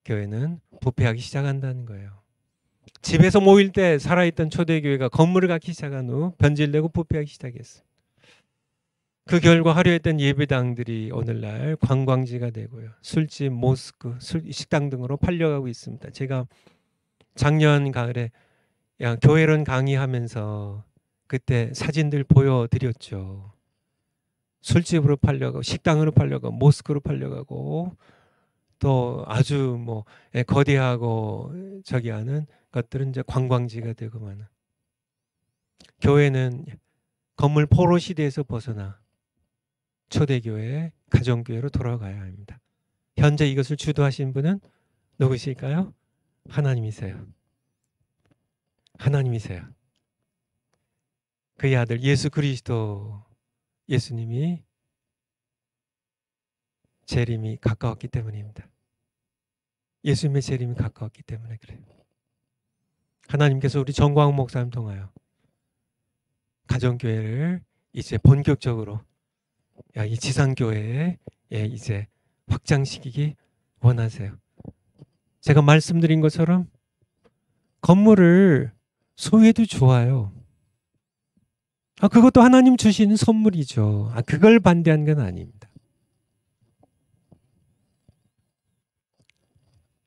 교회는 부패하기 시작한다는 거예요. 집에서 모일 때 살아있던 초대교회가 건물을 갖기 시작한 후 변질되고 부패하기 시작했어요. 그 결과 화려했던 예배당들이 오늘날 관광지가 되고요, 술집, 모스크, 식당 등으로 팔려가고 있습니다. 제가 작년 가을에 교회론 강의하면서 그때 사진들 보여드렸죠. 술집으로 팔려가고 식당으로 팔려가고 모스크로 팔려가고 또 아주 뭐 거대하고 저기 하는 것들은 이제 관광지가 되고 많아. 교회는 건물 포로 시대에서 벗어나 초대교회, 가정교회로 돌아가야 합니다. 현재 이것을 주도하신 분은 누구실까요? 하나님이세요. 하나님이세요. 그의 아들 예수 그리스도 예수님이 재림이 가까웠기 때문입니다. 예수님의 재림이 가까웠기 때문에 그래요. 하나님께서 우리 정광훈 목사님 통하여 가정교회를 이제 본격적으로 이 지상교회에 이제 확장시키기 원하세요. 제가 말씀드린 것처럼 건물을 소유해도 좋아요. 그것도 하나님 주시는 선물이죠. 그걸 반대한 건 아닙니다.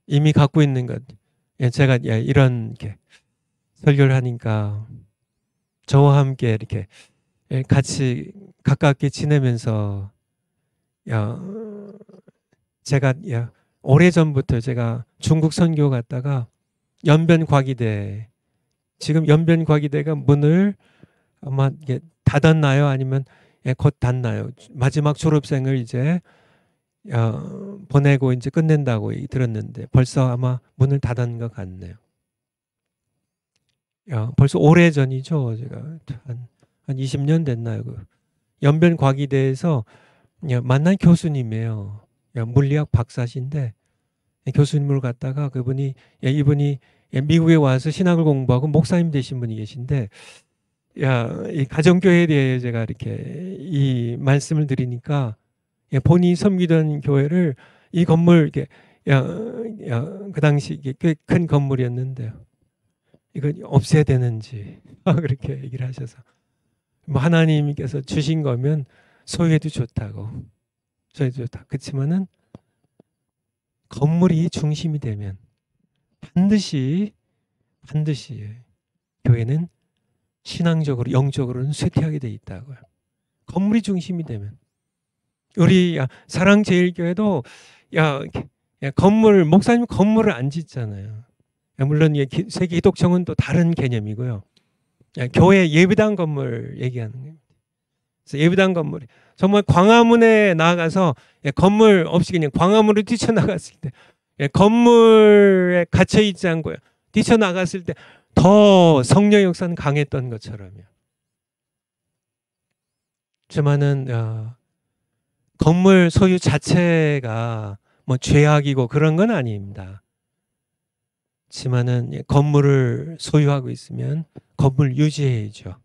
이미 갖고 있는 것. 제가 이런 설교를 하니까 저와 함께 이렇게 같이 가깝게 지내면서 제가 오래전부터 제가 중국 선교 갔다가 연변과기대, 지금 연변과기대가 문을 아마 닫았나요? 아니면 곧 닫나요? 마지막 졸업생을 이제 보내고 이제 끝낸다고 들었는데 벌써 아마 문을 닫은 것 같네요. 벌써 오래전이죠. 제가 한 20년 됐나요? 연변과기대에서 만난 교수님이에요. 물리학 박사신데 교수님을 갖다가 이분이 미국에 와서 신학을 공부하고 목사님 되신 분이 계신데 이 가정교회에 대해 제가 이렇게 이 말씀을 드리니까 본인이 섬기던 교회를 이 건물 그 당시 꽤 큰 건물이었는데요. 이거 없애야 되는지 그렇게 얘기를 하셔서 뭐 하나님께서 주신 거면 소유해도 좋다고 소유해도 좋다. 그렇지만은 건물이 중심이 되면 반드시 교회는 신앙적으로 영적으로는 쇠퇴하게 돼 있다고요. 건물이 중심이 되면 우리 사랑제일교회도 건물 목사님 건물을 안 짓잖아요. 물론 세계 기독청은 또 다른 개념이고요. 교회 예배당 건물 얘기하는 거예요. 그래서 예배당 건물 정말 광화문에 나가서 건물 없이 그냥 광화문으로 뛰쳐나갔을 때 건물에 갇혀 있지 않고요. 뛰쳐나갔을 때 더 성령의 역사는 강했던 것처럼요. 하지만은 건물 소유 자체가 뭐 죄악이고 그런 건 아닙니다. 하지만은 건물을 소유하고 있으면 건물 유지해야죠.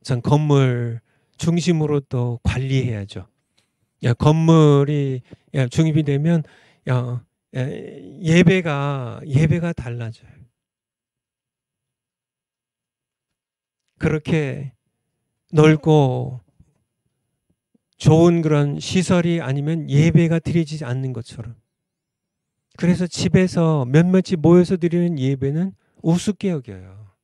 전 건물 중심으로 또 관리해야죠. 건물이 중립이 되면 예배가 달라져요. 그렇게 넓고 좋은 그런 시설이 아니면 예배가 드려지지 않는 것처럼. 그래서 집에서 몇몇이 모여서 드리는 예배는 우습게 여겨요.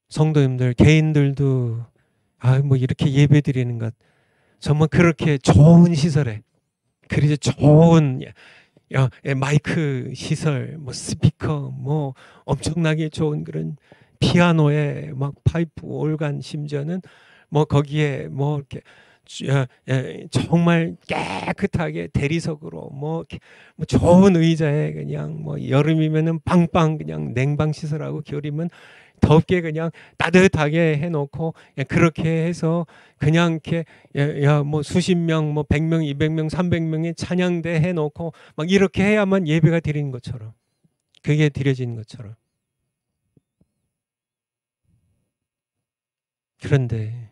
성도님들, 개인들도 뭐 이렇게 예배 드리는 것 정말 그렇게 좋은 시설에 그래서 좋은 마이크 시설, 뭐 스피커, 뭐 엄청나게 좋은 그런 피아노에 막 파이프, 올간 심지어는 뭐 거기에 뭐 이렇게 정말 깨끗하게 대리석으로 뭐 좋은 의자에 그냥 뭐 여름이면은 빵빵 그냥 냉방 시설하고 겨울이면 덥게 그냥 따뜻하게 해놓고 그렇게 해서 그냥 이렇게 뭐 수십 명, 뭐 100명, 200명, 300명의 찬양대 해놓고 막 이렇게 해야만 예배가 드리는 것처럼 그게 드려지는 것처럼. 그런데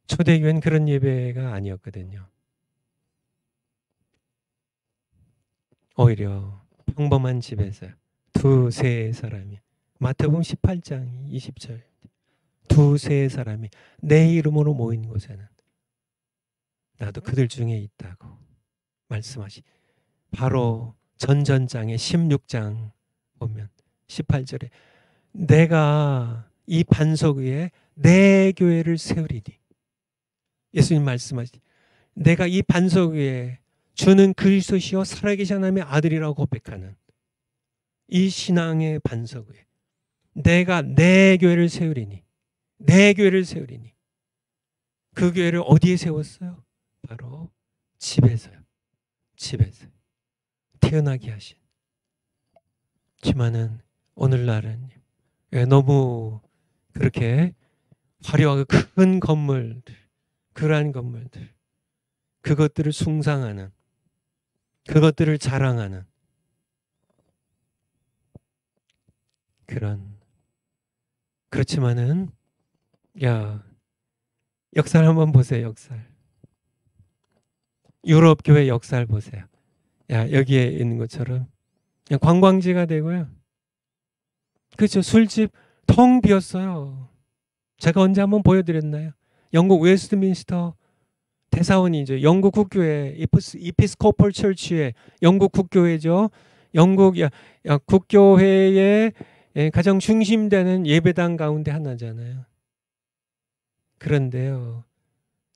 초대교회는 그런 예배가 아니었거든요. 오히려 평범한 집에서 두세 사람이 마태복음 18장 20절 두세 사람이 내 이름으로 모인 곳에는 나도 그들 중에 있다고 말씀하시. 바로 전전장에 16장 보면 18절에 내가 이 반석 위에 내 교회를 세우리니 예수님 말씀하시니 내가 이 반석 위에 주는 그리스도시요 살아계신 하나님의 아들이라고 고백하는 이 신앙의 반석 위에 내가 내 교회를 세우리니 내 교회를 세우리니 그 교회를 어디에 세웠어요? 바로 집에서요. 집에서 태어나게 하신. 지만은 오늘날은 너무 그렇게 화려하고 큰 건물들, 그러한 건물들, 그것들을 숭상하는, 그것들을 자랑하는 그렇지만은 역사를 한번 보세요. 역사를. 유럽 교회 역사를 보세요. 여기에 있는 것처럼 그냥 관광지가 되고요. 그렇죠. 술집 텅 비었어요. 제가 언제 한번 보여드렸나요? 영국 웨스트민스터 대사원이죠. 영국 국교회 이피스코펄 철치의 영국 국교회죠. 영국 국교회의 가장 중심되는 예배당 가운데 하나잖아요. 그런데요,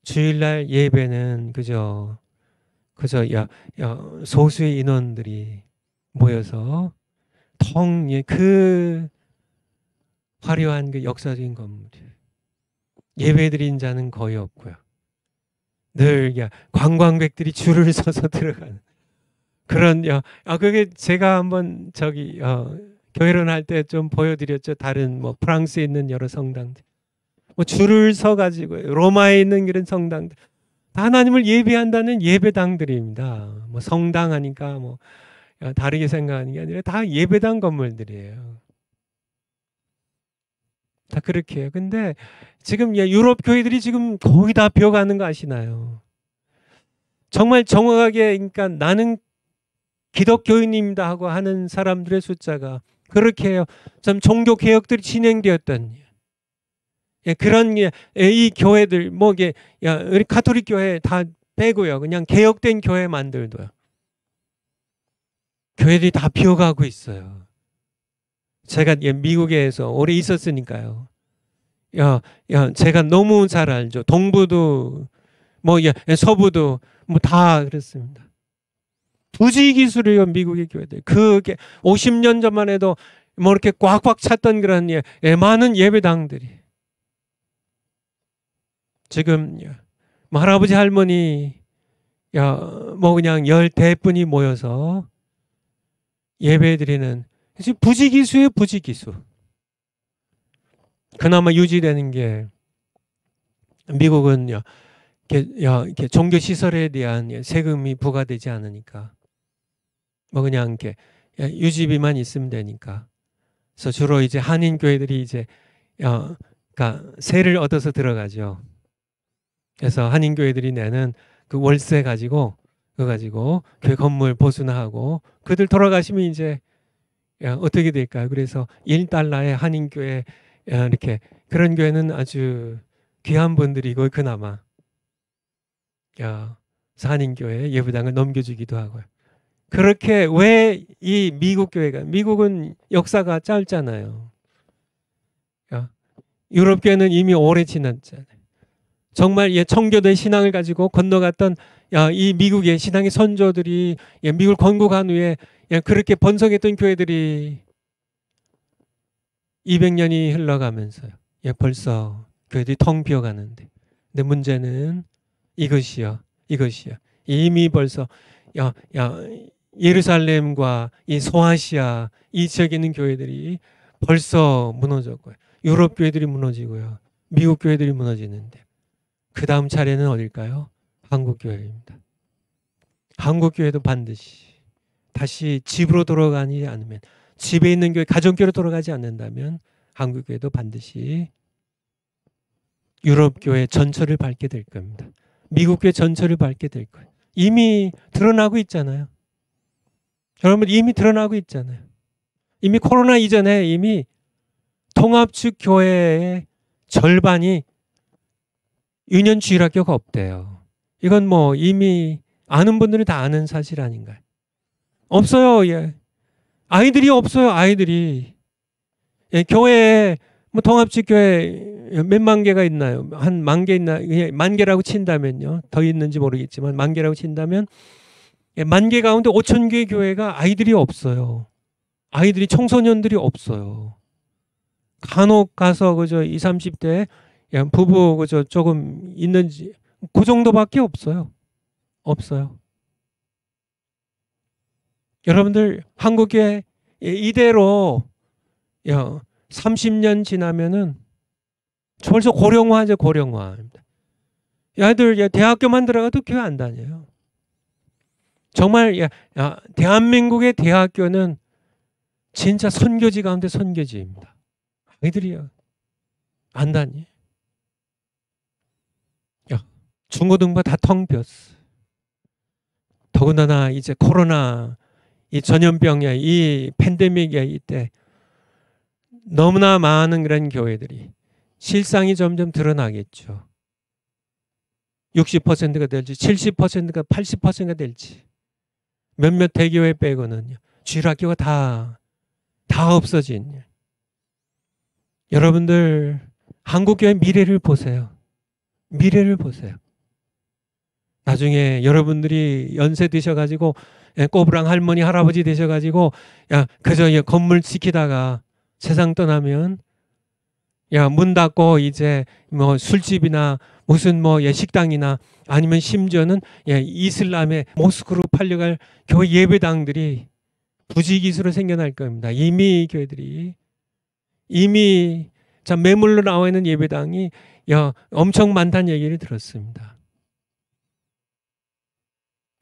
주일날 예배는 그저 소수의 인원들이 모여서 그 화려한 그 역사적인 건물 예배드린 자는 거의 없고요. 늘 관광객들이 줄을 서서 들어가는 그런 그게 제가 한번 교회론 할 때 좀 보여드렸죠. 다른 프랑스에 있는 여러 성당들 줄을 서 가지고 로마에 있는 그런 성당들 다 하나님을 예배한다는 예배당들입니다. 성당 하니까 다르게 생각하는 게 아니라 다 예배당 건물들이에요. 다 그렇게 해요. 근데 지금 유럽 교회들이 지금 거의 다 비어가는 거 아시나요? 정말 정확하게 그러니까 나는 기독교인입니다 하고 하는 사람들의 숫자가 그렇게 해요. 좀 종교 개혁들이 진행되었던 그런 이 교회들 우리 가톨릭 교회 다 빼고요. 그냥 개혁된 교회 만들도요. 교회들이 다 비어가고 있어요. 제가 미국에서 오래 있었으니까요. 제가 너무 잘 알죠. 동부도 서부도 다 그렇습니다. 부지기수래요. 미국의 교회들. 그게 50년 전만 해도 이렇게 꽉꽉 찼던 그런 많은 예배당들이 지금 할아버지 할머니 그냥 10대뿐이 모여서 예배드리는 부지기수예요. 부지기수. 그나마 유지되는 게 미국은 이렇게 종교 시설에 대한 세금이 부과되지 않으니까 그냥 이렇게 유지비만 있으면 되니까. 그래서 주로 이제 한인 교회들이 그러니까 세를 얻어서 들어가죠. 그래서 한인 교회들이 내는 그 월세 가지고 교회 건물 보수나 하고 그들 돌아가시면 이제 어떻게 될까요? 그래서 $1에 한인 교회 이렇게 그런 교회는 아주 귀한 분들이고 그나마 한인 교회 예배당을 넘겨주기도 하고요. 그렇게 왜 이 미국 교회가 미국은 역사가 짧잖아요. 유럽 교회는 이미 오래 지났잖아요. 정말 청교도의 신앙을 가지고 건너갔던 이 미국의 신앙의 선조들이 미국을 건국한 후에 그렇게 번성했던 교회들이 200년이 흘러가면서요. 벌써 교회들이 텅 비어가는데. 근데 문제는 이것이요. 이미 벌써 예루살렘과 이 소아시아 이 지역에 있는 교회들이 벌써 무너졌고요. 유럽 교회들이 무너지고요. 미국 교회들이 무너지는데 그 다음 차례는 어딜까요? 한국 교회입니다. 한국 교회도 반드시 다시 집으로 돌아가지 않으면 집에 있는 교회 가정교회로 돌아가지 않는다면 한국 교회도 반드시 유럽 교회 전철을 밟게 될 겁니다. 미국 교회 전철을 밟게 될 거예요. 이미 드러나고 있잖아요. 여러분 이미 드러나고 있잖아요. 이미 코로나 이전에 이미 통합축 교회의 절반이 유년주일학교가 없대요. 이건 이미 아는 분들이 다 아는 사실 아닌가요? 없어요. 예. 아이들이 없어요. 아이들이. 예, 교회에 뭐 통합식 교회 몇만 개가 있나요? 한 만 개 있나? 만 개라고 친다면요. 더 있는지 모르겠지만 만 개라고 친다면 만 개 가운데 5천 개 교회가 아이들이 없어요. 아이들이 청소년들이 없어요. 간혹 가서 그저 20, 30대 부부 그저 조금 있는지 그 정도밖에 없어요. 없어요. 여러분들 한국에 이대로 30년 지나면은 벌써 고령화죠. 고령화입니다. 아이들 대학교만 들어가도 교회 안 다녀요. 정말 대한민국의 대학교는 진짜 선교지 가운데 선교지입니다. 아이들이요 안 다니. 중고등부 다 텅 비었어. 더군다나 이제 코로나 이 전염병이야 이 팬데믹이야 이때 너무나 많은 그런 교회들이 실상이 점점 드러나겠죠. 60%가 될지 70%가 80%가 될지 몇몇 대교회 빼고는요. 주일학교가 다 없어진. 여러분들 한국교회 미래를 보세요. 미래를 보세요. 나중에 여러분들이 연세 드셔가지고 꼬부랑 할머니 할아버지 되셔가지고 그저 건물 지키다가 세상 떠나면 문 닫고 이제 뭐 술집이나 무슨 뭐 식당이나 아니면 심지어는 이슬람의 모스크로 팔려갈 교회 예배당들이 부지기수로 생겨날 겁니다. 이미 교회들이 이미 매물로 나와 있는 예배당이 엄청 많다는 얘기를 들었습니다.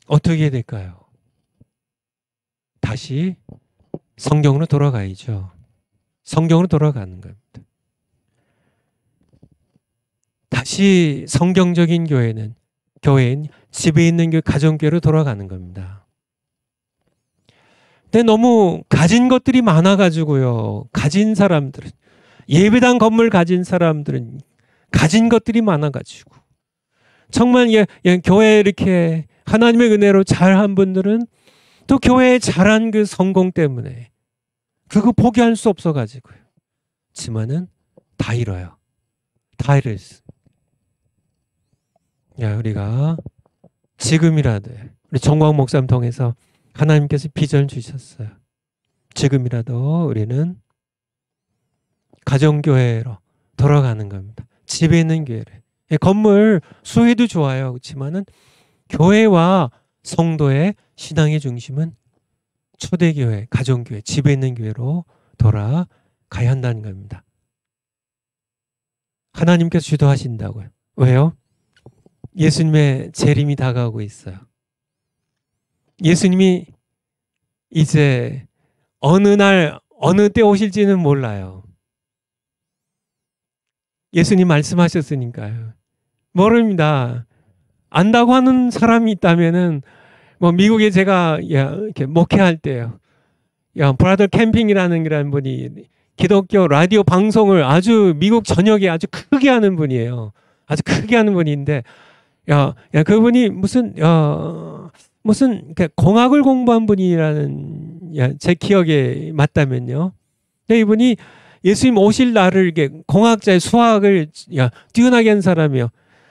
어떻게 해야 될까요? 다시 성경으로 돌아가야죠. 성경으로 돌아가는 겁니다. 다시 성경적인 교회인 집에 있는 교회, 가정교회로 돌아가는 겁니다. 근데 너무 가진 것들이 많아가지고요. 가진 사람들은 예배당 건물 가진 사람들은 가진 것들이 많아가지고 정말 교회 이렇게 하나님의 은혜로 잘한 분들은 또 교회에 잘한 그 성공 때문에 그거 포기할 수 없어가지고요. 하지만은 다 잃어요. 다 잃었어. 우리가 지금이라도 우리 정광 목사님 통해서 하나님께서 비전을 주셨어요. 지금이라도 우리는 가정교회로 돌아가는 겁니다. 집에 있는 교회를. 건물 수혜도 좋아요. 그렇지만은 교회와 성도의 신앙의 중심은 초대교회, 가정교회, 집에 있는 교회로 돌아가야 한다는 겁니다. 하나님께서 주도하신다고요. 왜요? 예수님의 재림이 다가오고 있어요. 예수님이 이제 어느 날 어느 때 오실지는 몰라요. 예수님 말씀하셨으니까요. 모릅니다. 안다고 하는 사람이 있다면은 뭐 미국에 제가 이렇게 목회할 때요. 브라더 캠핑이라는 그런 분이 기독교 라디오 방송을 아주 미국 전역에 아주 크게 하는 분이에요. 아주 크게 하는 분인데 그분이 무슨 공학을 공부한 분이라는 제 기억에 맞다면요. 근데 이분이 예수님 오실 날을 이렇게 공학자의 수학을 뛰어나게 한 사람이요.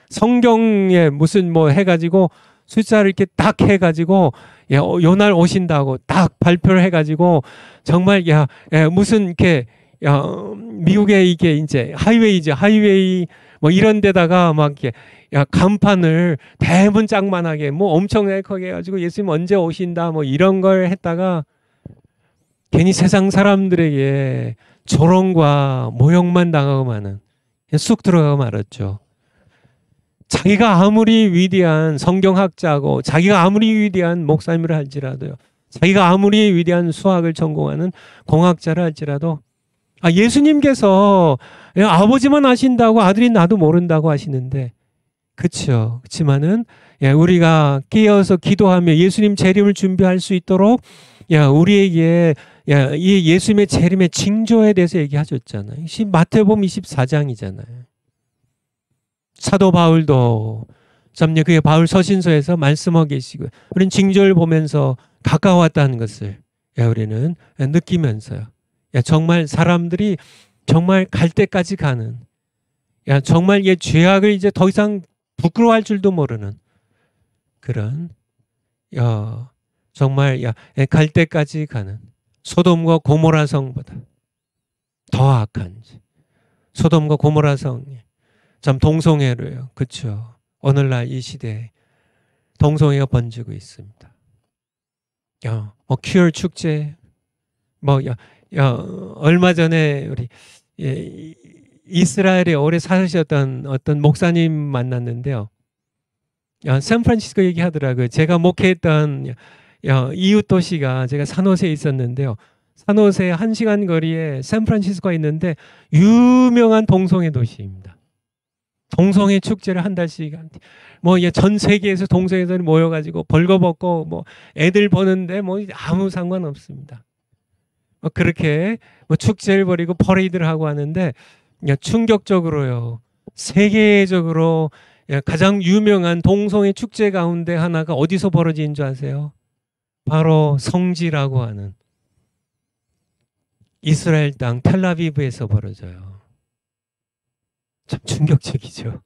성경에 무슨 뭐 해가지고 숫자를 이렇게 딱 해가지고 요날 오신다고 딱 발표를 해가지고 정말 무슨 이렇게 미국의 이게 이제 하이웨이 뭐 이런 데다가 막 이렇게 간판을 대문짝만하게 뭐 엄청나게 크게 해가지고 예수님 언제 오신다 뭐 이런 걸 했다가 괜히 세상 사람들에게 조롱과 모욕만 당하고 마는 쑥 들어가고 말았죠. 자기가 아무리 위대한 성경학자고 자기가 아무리 위대한 목사님을 할지라도요. 자기가 아무리 위대한 수학을 전공하는 공학자를 할지라도 예수님께서 아버지만 아신다고 아들이 나도 모른다고 하시는데 그렇죠. 그렇지만은 우리가 깨어서 기도하며 예수님 재림을 준비할 수 있도록 우리에게 이 예수님의 재림의 징조에 대해서 얘기하셨잖아요. 마태복음 24장이잖아요. 사도 바울도 그게 바울 서신서에서 말씀하고 계시고 우리는 징조를 보면서 가까웠다는 것을 우리는 느끼면서요. 정말 사람들이 정말 갈 때까지 가는, 정말 죄악을 이제 더 이상 부끄러워할 줄도 모르는 그런, 정말 갈 때까지 가는 소돔과 고모라 성보다 더 악한 소돔과 고모라 성이 참 동성애로요. 그렇죠. 오늘날 이 시대에 동성애가 번지고 있습니다. 큐어 축제, 얼마 전에 우리 이스라엘에 오래 사셨던 어떤 목사님 만났는데요. 샌프란시스코 얘기하더라고요. 제가 목회했던 이웃 도시가 제가 산호세에 있었는데요. 산호세 1시간 거리에 샌프란시스코가 있는데 유명한 동성애 도시입니다. 동성애 축제를 한 달씩 전 세계에서 동성애들이 모여가지고 벌거벗고 애들 보는데 아무 상관없습니다. 그렇게 축제를 벌이고 퍼레이드를 하고 하는데 충격적으로요. 세계적으로 가장 유명한 동성애 축제 가운데 하나가 어디서 벌어지는 줄 아세요? 바로 성지라고 하는 이스라엘 땅 텔아비브에서 벌어져요. 참 충격적이죠.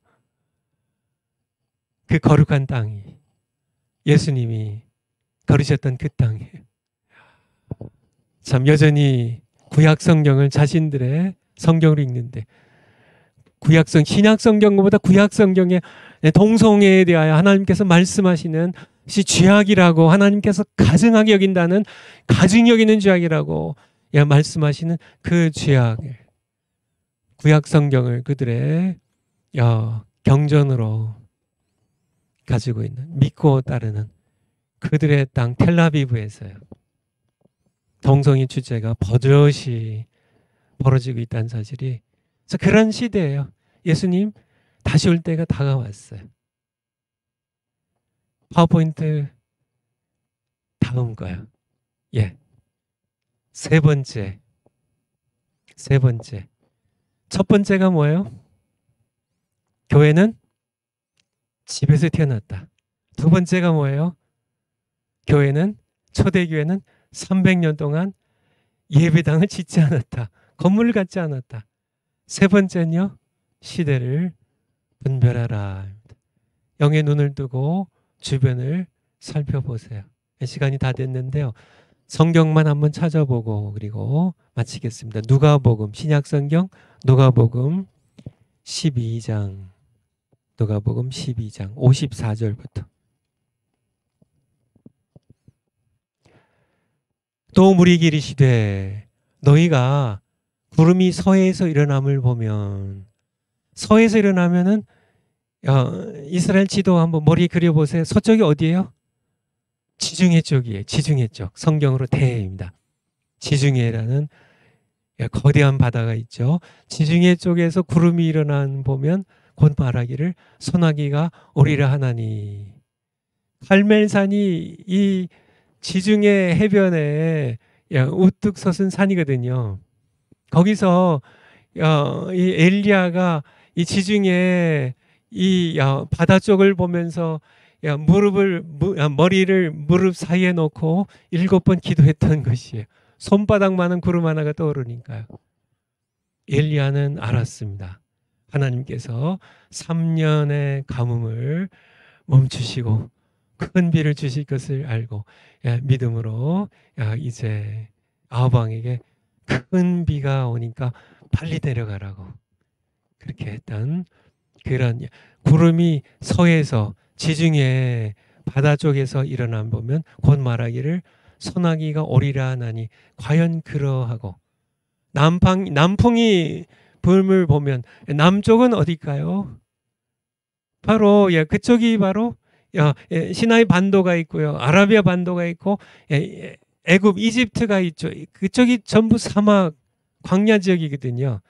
그 거룩한 땅이 예수님이 걸으셨던 그 땅에 참 여전히 구약 성경을 자신들의 성경으로 읽는데 신약 성경보다 구약 성경의 동성애에 대하여 하나님께서 말씀하시는 것이 죄악이라고 하나님께서 가증하게 여긴다는 가증 여기는 죄악이라고 말씀하시는 그 죄악을 구약 성경을 그들의 경전으로 가지고 있는 믿고 따르는 그들의 땅 텔아비브에서요. 동성애 축제가 버젓이 벌어지고 있다는 사실이 그런 시대예요. 예수님 다시 올 때가 다가왔어요. 파워포인트 다음 거요. 세 번째. 첫 번째가 뭐예요? 교회는 집에서 태어났다. 두 번째가 뭐예요? 초대교회는 300년 동안 예배당을 짓지 않았다. 건물을 갖지 않았다. 세 번째는요, 시대를 분별하라. 영의 눈을 뜨고 주변을 살펴보세요. 시간이 다 됐는데요. 성경만 한번 찾아보고 그리고 마치겠습니다. 누가복음, 신약성경 누가복음 12장 54절부터. 또 무리에게 이르시되 너희가 구름이 서해에서 일어남을 보면, 서해에서 일어나면은 이스라엘 지도 한번 머리에 그려보세요. 서쪽이 어디예요? 지중해 쪽이에요. 지중해 쪽. 성경으로 대해입니다. 지중해라는 거대한 바다가 있죠. 지중해 쪽에서 구름이 일어난 보면 곧 말하기를 소나기가 오리라 하나니. 갈멜산이 이 지중해 해변에 우뚝 솟은 산이거든요. 거기서 이 엘리야가 이 지중해 이 바다 쪽을 보면서 머리를 무릎 사이에 놓고 7번 기도했던 것이에요. 손바닥만한 구름 하나가 떠오르니까요. 엘리야는 알았습니다. 하나님께서 3년의 가뭄을 멈추시고 큰 비를 주실 것을 알고 믿음으로 이제 아합 왕에게 큰 비가 오니까 빨리 내려가라고 그렇게 했던 그런 구름이 서해에서 지중해 바다 쪽에서 일어나 보면 곧 말하기를 소나기가 오리라 하나니 과연 그러하고, 남풍이 불을 보면 남쪽은 어딜까요? 바로 그쪽이 바로 시나이 반도가 있고요, 아라비아 반도가 있고 애굽 이집트가 있죠. 그쪽이 전부 사막 광야 지역이거든요.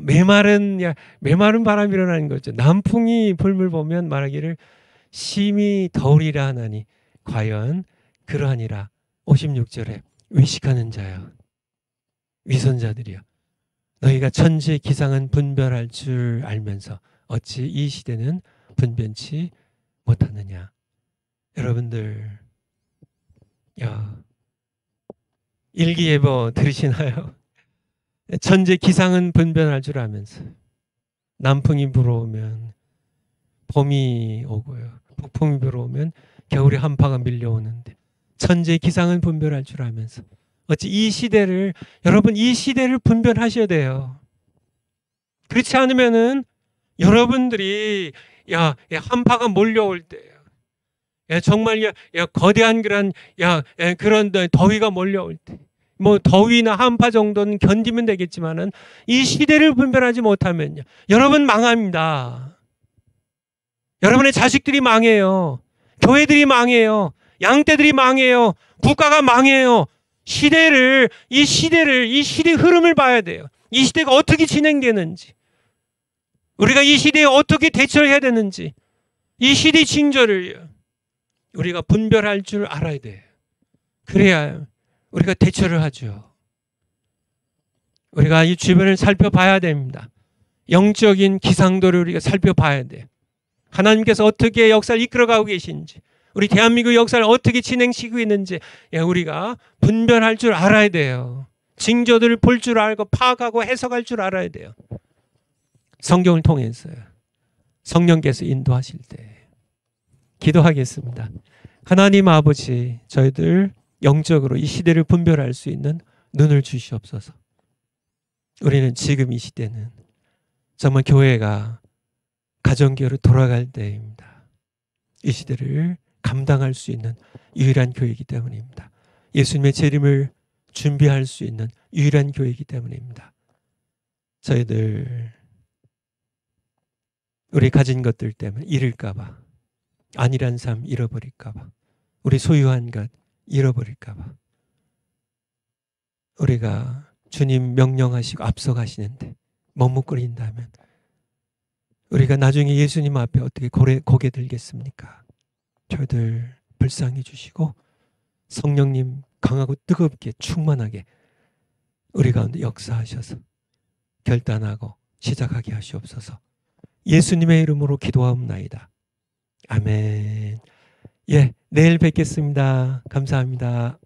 메마른 바람이 일어나는 거죠. 남풍이 불을 보면 말하기를 심히 더우리라 하나니 과연 그러하니라. 56절에 외식하는 자여, 위선자들이여, 너희가 천지의 기상은 분별할 줄 알면서 어찌 이 시대는 분변치 못하느냐. 여러분들, 야, 일기예보 들으시나요? 천재 기상은 분별할 줄 알면서 남풍이 불어오면 봄이 오고요. 북풍이 불어오면 겨울의 한파가 밀려오는데 천재 기상은 분별할 줄 알면서 어찌 이 시대를 여러분 이 시대를 분별하셔야 돼요. 그렇지 않으면은 여러분들이 한파가 몰려올 때 정말 거대한 그런 그런 더위가 몰려올 때 뭐 더위나 한파 정도는 견디면 되겠지만은 이 시대를 분별하지 못하면요. 여러분 망합니다. 여러분의 자식들이 망해요. 교회들이 망해요. 양떼들이 망해요. 국가가 망해요. 이 시대의 흐름을 봐야 돼요. 이 시대가 어떻게 진행되는지. 우리가 이 시대에 어떻게 대처를 해야 되는지. 이 시대의 징조를 우리가 분별할 줄 알아야 돼요. 그래야 우리가 대처를 하죠. 우리가 이 주변을 살펴봐야 됩니다. 영적인 기상도를 우리가 살펴봐야 돼요. 하나님께서 어떻게 역사를 이끌어가고 계신지, 우리 대한민국 역사를 어떻게 진행시키고 있는지 우리가 분별할 줄 알아야 돼요. 징조들을 볼 줄 알고 파악하고 해석할 줄 알아야 돼요. 성경을 통해서요. 성령께서 인도하실 때. 기도하겠습니다. 하나님 아버지, 저희들 영적으로 이 시대를 분별할 수 있는 눈을 주시옵소서. 우리는 지금 이 시대는 정말 교회가 가정교회로 돌아갈 때입니다. 이 시대를 감당할 수 있는 유일한 교회이기 때문입니다. 예수님의 재림을 준비할 수 있는 유일한 교회이기 때문입니다. 저희들 우리 가진 것들 때문에 잃을까 봐, 안일한 삶 잃어버릴까 봐, 우리 소유한 것 잃어버릴까 봐, 우리가 주님 명령하시고 앞서가시는데 머뭇거린다면 우리가 나중에 예수님 앞에 어떻게 고개 들겠습니까? 저희들 불쌍히 주시고 성령님 강하고 뜨겁게 충만하게 우리 가운데 역사하셔서 결단하고 시작하게 하시옵소서. 예수님의 이름으로 기도하옵나이다. 아멘. 내일 뵙겠습니다. 감사합니다.